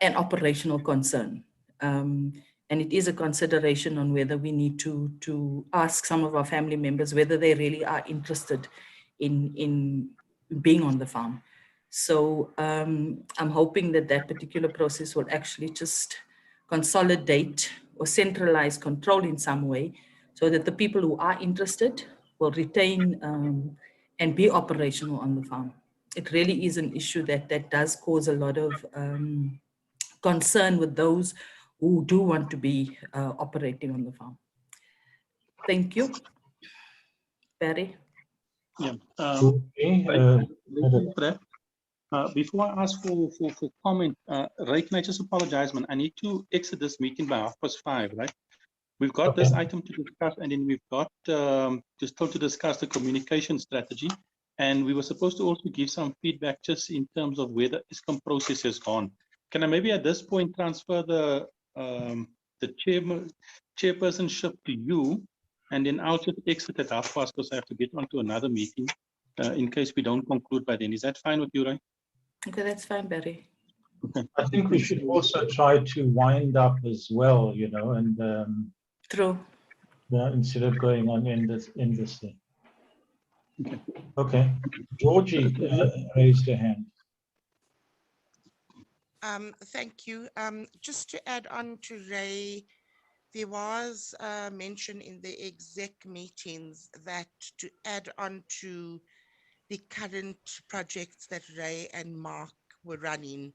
operational concern. And it is a consideration on whether we need to ask some of our family members whether they really are interested in being on the farm. So I'm hoping that that particular process will actually just consolidate or centralize control in some way so that the people who are interested will retain and be operational on the farm. It really is an issue that does cause a lot of concern with those who do want to be operating on the farm. Thank you. Barry? Yeah. Okay, Before I ask for comment, Ray, can I just apologize, man? I need to exit this meeting by 5:30, right? We've got this item to discuss, and then we've got still to discuss the communication strategy. And we were supposed to also give some feedback just in terms of where the ISCOM process has gone. Can I maybe at this point transfer the chairpersonship to you, and then I'll just exit at 1:30 because I have to get onto another meeting in case we don't conclude by then. Is that fine with you, Ray? Okay, that's fine, Barry. Okay. I think we should also try to wind up as well, you know, and True. yeah, instead of going on endlessly. Okay. Georgie raised her hand. Thank you. Just to add on to Ray, there was a mention in the exec meetings that to add on to the current projects that Ray and Mark were running,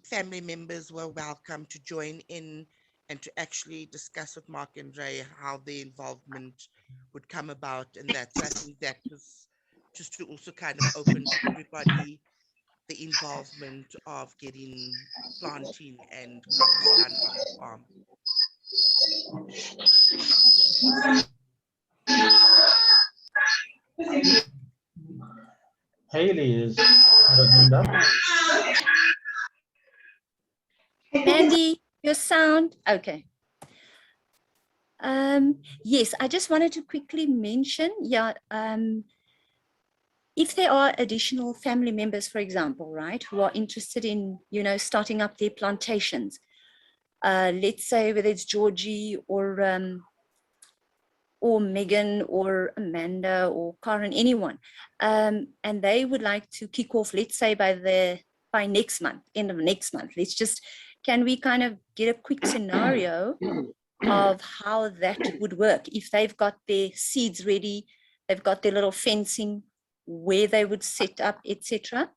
family members were welcome to join in and to actually discuss with Mark and Ray how the involvement would come about. And that's, I think that was just to also kind of open to everybody the involvement of getting planting and crops done on the farm. Haley is had her hand up. Mandy, your sound, okay. Yes, I just wanted to quickly mention, yeah, if there are additional family members, for example, right, who are interested in, you know, starting up their plantations, let's say whether it's Georgie or Megan or Amanda or Karen, anyone, and they would like to kick off, let's say by next month, end of next month, can we kind of get a quick scenario of how that would work? If they've got their seeds ready, they've got their little fencing, where they would set up, etc.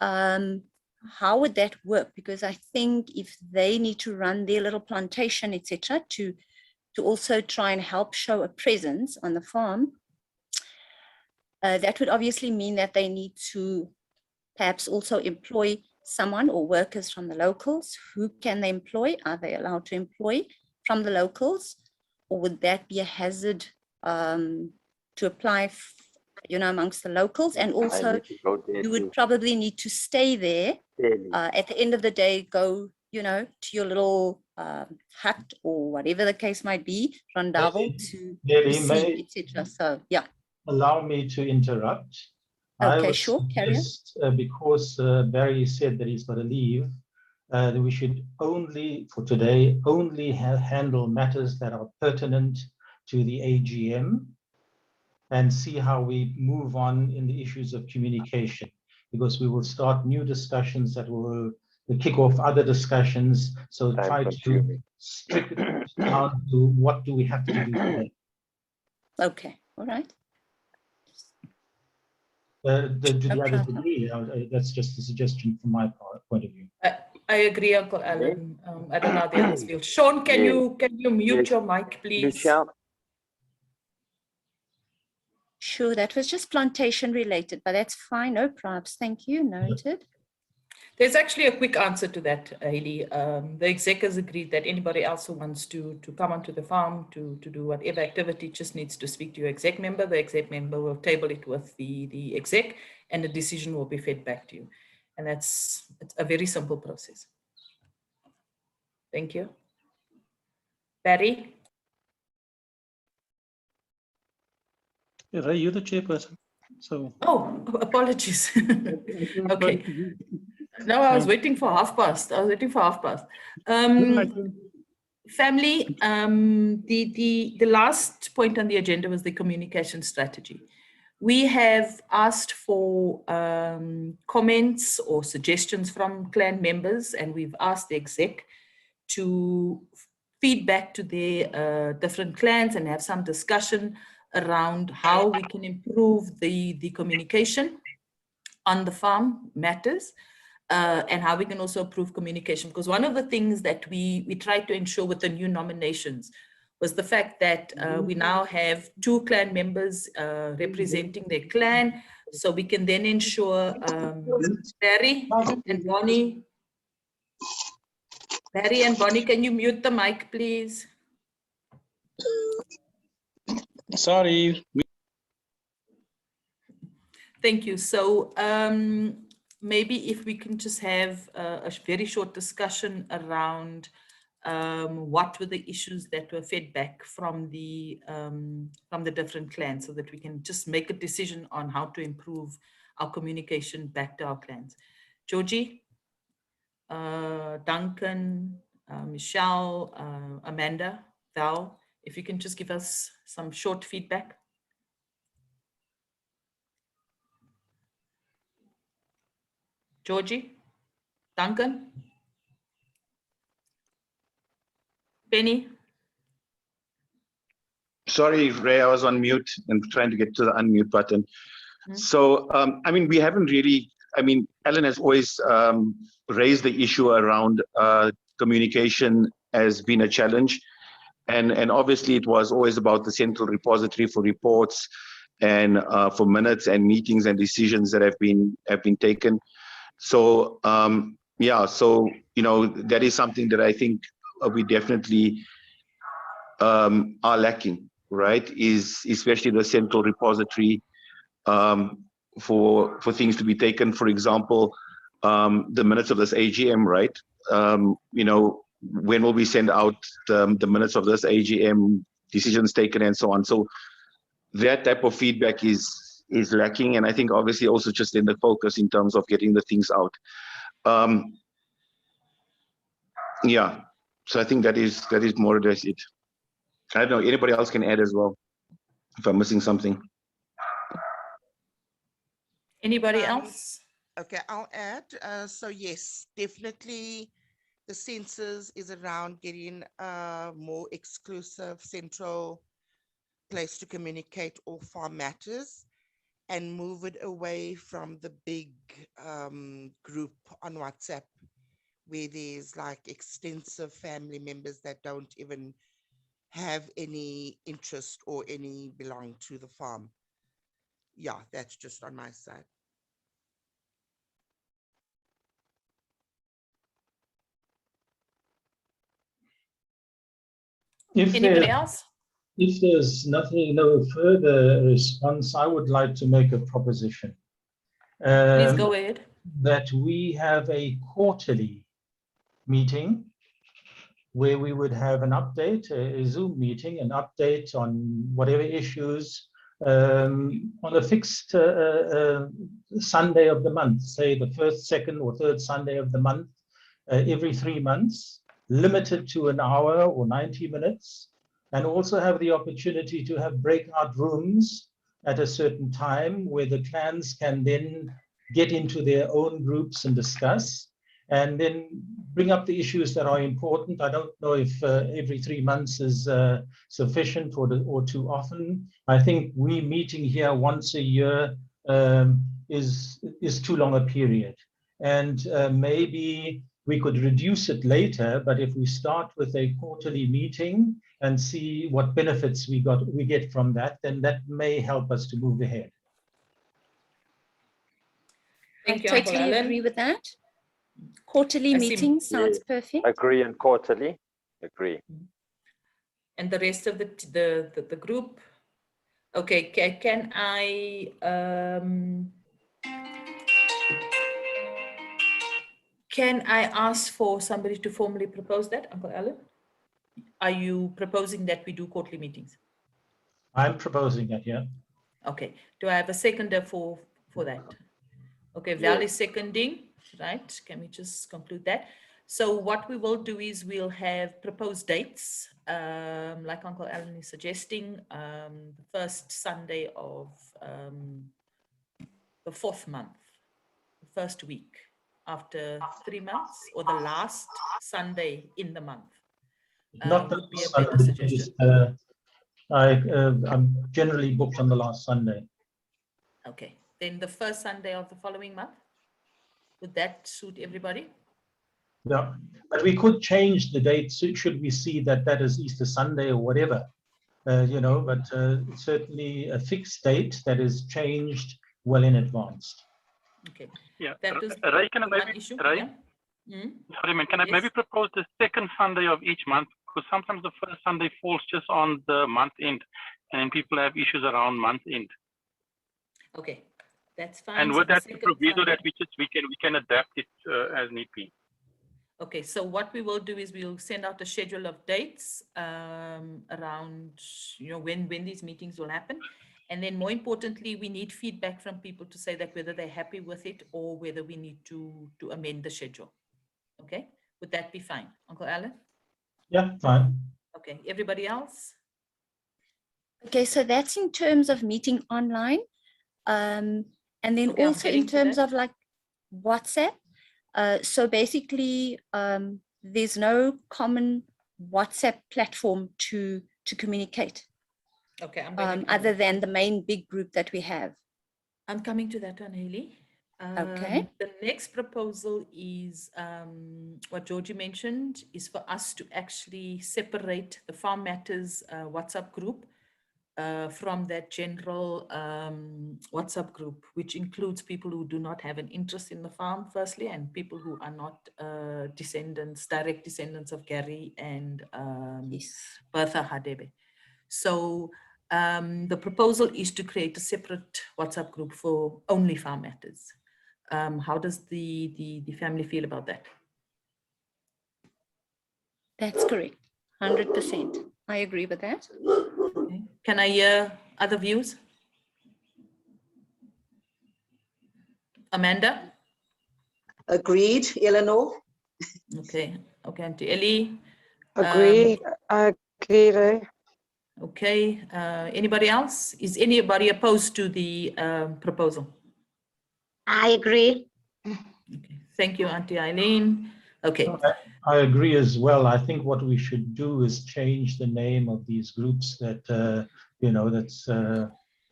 How would that work? Because I think if they need to run their little plantation, etc., to also try and help show a presence on the farm, that would obviously mean that they need to perhaps also employ someone or workers from the locals. Who can they employ? Are they allowed to employ from the locals? Or would that be a hazard to apply, you know, amongst the locals? And also you would probably need to stay there. At the end of the day, go, you know, to your little hut or whatever the case might be, rondavels to receive, etc. So, yeah. Allow me to interrupt. Okay, sure, carry on. Because Barry said that he's got to leave, that we should only, for today, only handle matters that are pertinent to the AGM and see how we move on in the issues of communication, because we will start new discussions that will kick off other discussions. So try to strict it down to what do we have to do today. Okay, all right. Do the others agree? That's just a suggestion from my point of view. I agree, Uncle Alan. I don't know how the others feel. Sean, can you mute your mic, please? Michelle. Sure, that was just plantation related, but that's fine. No props. Thank you. Noted. There's actually a quick answer to that, Haley. The exec has agreed that anybody else who wants to come onto the farm to do whatever activity just needs to speak to your exec member. The exec member will table it with the exec, and the decision will be fed back to you. And it's a very simple process. Thank you. Barry? Yeah, Ray, you're the chairperson. So. Oh, apologies. Okay. No, I was waiting for 1:30. Family, the last point on the agenda was the communication strategy. We have asked for comments or suggestions from clan members, and we've asked the exec to feed back to their different clans and have some discussion around how we can improve the communication on the farm matters. And how we can also improve communication. Because one of the things that we tried to ensure with the new nominations was the fact that we now have 2 clan members representing their clan. So we can then ensure Barry and Bonnie. Barry and Bonnie, can you mute the mic, please? Sorry. Thank you. So maybe if we can just have a very short discussion around what were the issues that were fed back from the different clans, so that we can just make a decision on how to improve our communication back to our clans. Georgie, Duncan, Michelle, Amanda, Val, if you can just give us some short feedback. Georgie, Duncan, Penny. Sorry, Ray, I was on mute and trying to get to the unmute button. So, I mean, we haven't really, I mean, Ellen has always raised the issue around communication as being a challenge. And obviously it was always about the central repository for reports and for minutes and meetings and decisions that have been taken. So, yeah, so, you know, that is something that I think we definitely are lacking, right? Is especially the central repository for things to be taken. For example, the minutes of this AGM, right? You know, when will we send out the minutes of this AGM, decisions taken and so on. So that type of feedback is lacking. And I think obviously also just in the focus in terms of getting the things out. Yeah, so I think that is more or less it. I don't know, anybody else can add as well, if I'm missing something. Anybody else? Okay, I'll add. So yes, definitely the census is around getting a more exclusive central place to communicate all farm matters and move it away from the big group on WhatsApp where there's like extensive family members that don't even have any interest or any belong to the farm. Yeah, that's just on my side. Anybody else? If there's no further response, I would like to make a proposition. Please go ahead. That we have a quarterly meeting where we would have an update, a Zoom meeting, an update on whatever issues on a fixed Sunday of the month, say the first, second, or third Sunday of the month, every 3 months, limited to an hour or 90 minutes, and also have the opportunity to have breakout rooms at a certain time where the clans can then get into their own groups and discuss, and then bring up the issues that are important. I don't know if every 3 months is sufficient or too often. I think we meeting here once a year is too long a period. And maybe we could reduce it later, but if we start with a quarterly meeting and see what benefits we get from that, then that may help us to move ahead. Thank you, I Uncle totally Alan. agree with that. Quarterly meeting sounds perfect. Agree and quarterly. Agree. And the rest of the group. Okay, can I ask for somebody to formally propose that, Uncle Alan? Are you proposing that we do quarterly meetings? I'm proposing it, yeah. Okay, do I have a seconder for that? Okay, Val is seconding, right? Can we just conclude that? So what we will do is we'll have proposed dates, like Uncle Alan is suggesting, the first Sunday of the 4th month, the first week after 3 months, or the last Sunday in the month. Not the Would be a Sunday, better suggestion. I'm generally booked on the last Sunday. Okay, then the first Sunday of the following month. Would that suit everybody? Yeah, but we could change the date should we see that is Easter Sunday or whatever, you know, but certainly a fixed date that is changed well in advance. Okay. Yeah, That is Ray, can I one maybe, issue. Ray? Yeah. Sorry, man, can I maybe propose the second Sunday of each month? Because sometimes the first Sunday falls just on the month end, and then people have issues around month end. Okay, That's fine. And So with the that second proviso Sunday- that we can adapt it as need be. Okay, so what we will do is we'll send out a schedule of dates around, when these meetings will happen. And then more importantly, we need feedback from people to say that whether they're happy with it or whether we need to amend the schedule. Okay, would that be fine? Uncle Alan? Yeah, fine. Okay, everybody else? Okay, so that's in terms of meeting online. And then Okay, I'm also in getting to terms that. of like WhatsApp. So basically, there's no common WhatsApp platform to communicate. Okay, I'm going to other than the main big group that we have. I'm coming to that one, Haley. Okay. The next proposal is what Georgie mentioned, is for us to actually separate the Farm Matters WhatsApp group from that general WhatsApp group, which includes people who do not have an interest in the farm, firstly, and people who are not direct descendants of Gary and Bertha Hadebe. So the proposal is to create a separate WhatsApp group for only Farm Matters. How does the family feel about that? That's correct. 100%. I agree with that. Okay. Can I hear other views? Amanda? Agreed, Eleanor. Okay, okay, Auntie Ellie. Agree. I agree, Ray. Okay, anybody else? Is anybody opposed to the proposal? I agree. Thank you, Auntie Eileen. Okay. I agree as well. I think what we should do is change the name of these groups that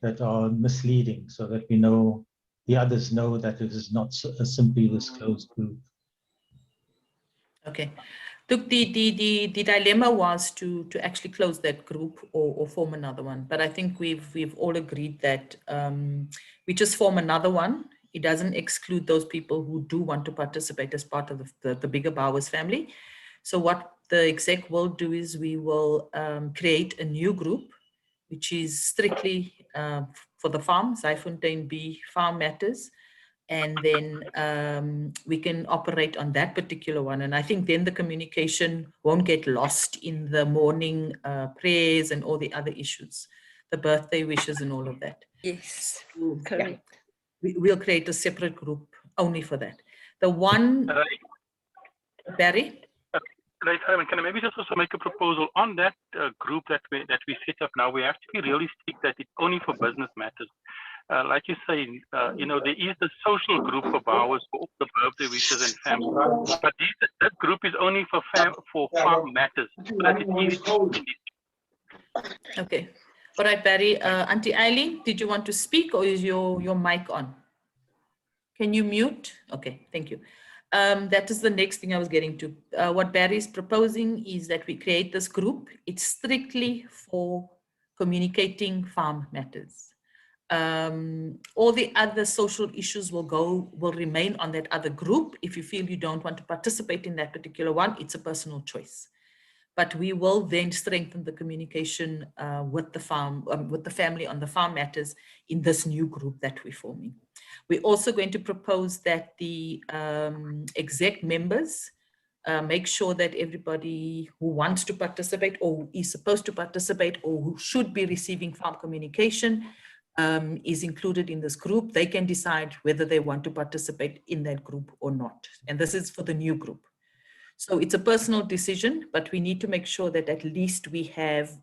that are misleading, so that we know, the others know that it is not simply this closed group. Okay. Look, the dilemma was to actually close that group or form another one. But I think we've all agreed that we just form another one. It doesn't exclude those people who do want to participate as part of the bigger Bowers family. So what the exec will do is we will create a new group, which is strictly for the farm, Zyfontein B Farm Matters. And then we can operate on that particular one. And I think then the communication won't get lost in the morning prayers and all the other issues, the birthday wishes and all of that. Yes, So, correct. yeah, we'll create a separate group only for that. The one, Barry? Right, can I maybe just also make a proposal on that group that we set up now? We have to be realistic that it's only for business matters. Like you say, there is the social group for Bowers for all the birthday wishes and family, but that group is only for farm matters, so that it's easy to. Okay. All right, Barry. Auntie Eileen, did you want to speak, or is your mic on? Can you mute? Okay, thank you. That is the next thing I was getting to. What Barry is proposing is that we create this group. It's strictly for communicating farm matters. All the other social issues will remain on that other group. If you feel you don't want to participate in that particular one, it's a personal choice. But we will then strengthen the communication with the family on the farm matters in this new group that we're forming. We're also going to propose that the exec members make sure that everybody who wants to participate or who is supposed to participate or who should be receiving farm communication is included in this group. They can decide whether they want to participate in that group or not. And this is for the new group. So it's a personal decision, but we need to make sure that at least we have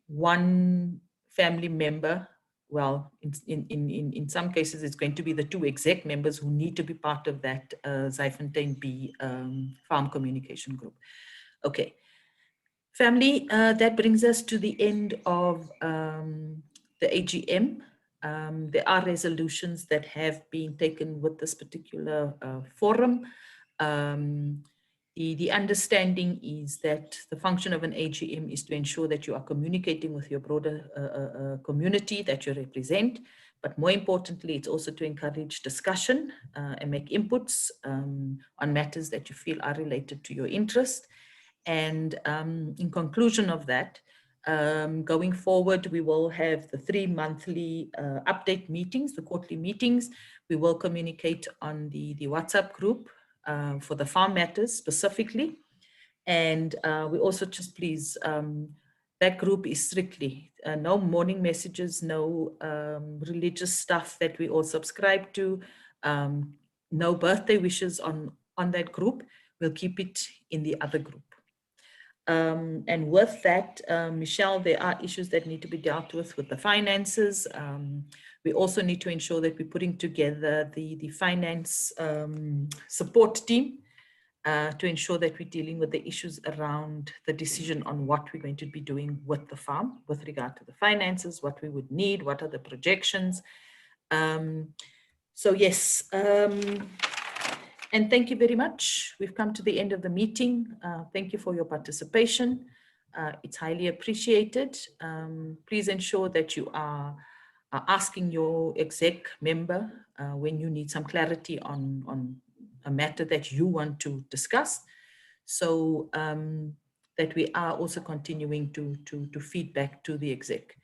one family member. Well, in some cases, it's going to be the two exec members who need to be part of that Zyfontein B farm communication group. Okay. Family, that brings us to the end of the AGM. There are resolutions that have been taken with this particular forum. The understanding is that the function of an AGM is to ensure that you are communicating with your broader community that you represent, but more importantly, it's also to encourage discussion and make inputs on matters that you feel are related to your interest. And in conclusion of that, Going forward, we will have the 3 monthly update meetings, the quarterly meetings. We will communicate on the WhatsApp group for the farm matters specifically. And we also just please, that group is strictly no morning messages, no religious stuff that we all subscribe to, no birthday wishes on that group. We'll keep it in the other group. And with that, Michelle, there are issues that need to be dealt with the finances. We also need to ensure that we're putting together the finance support team to ensure that we're dealing with the issues around the decision on what we're going to be doing with the farm with regard to the finances, what we would need, what are the projections. So yes, and thank you very much. We've come to the end of the meeting. Thank you for your participation. It's highly appreciated. Please ensure that you are asking your exec member when you need some clarity on a matter that you want to discuss, so that we are also continuing to feed back to the exec.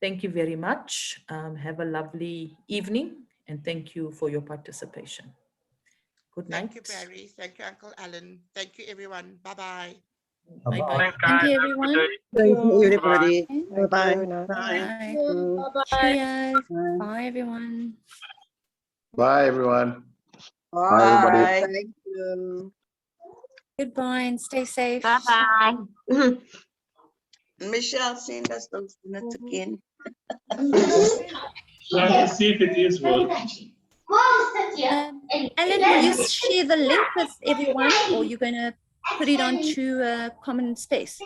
Thank you very much. Have a lovely evening, and thank you for your participation. Good night. Thank you, Barry. Thank you, Uncle Alan. Thank you, everyone. Bye-bye. Bye-bye. Thank you, everyone. Thank you, everybody. Thank Bye-bye. you, Nana. Bye. Bye. Cheers. Bye, everyone. Bye, everyone. Bye, everybody. thank you. Goodbye and stay safe. Bye-bye. Michelle, send us those minutes again. Let's see if it is working. Alan, will you share the link with everyone, or you're going to put it onto a common space?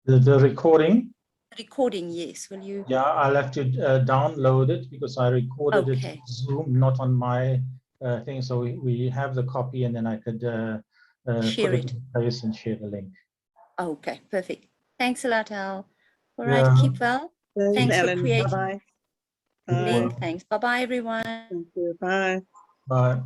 The recording? Recording, yes. Will you? Yeah, I'll have to download it because I recorded it Okay. on Zoom, not on my thing. So we have the copy, and then I could Share put it it. in place and share the link. Okay, perfect. Thanks a lot, Al. All Yeah. right, keep well. Thanks for Ellen. creating Bye-bye. the link. Bye. Thanks. Bye-bye, everyone. Thank you. Bye. Bye.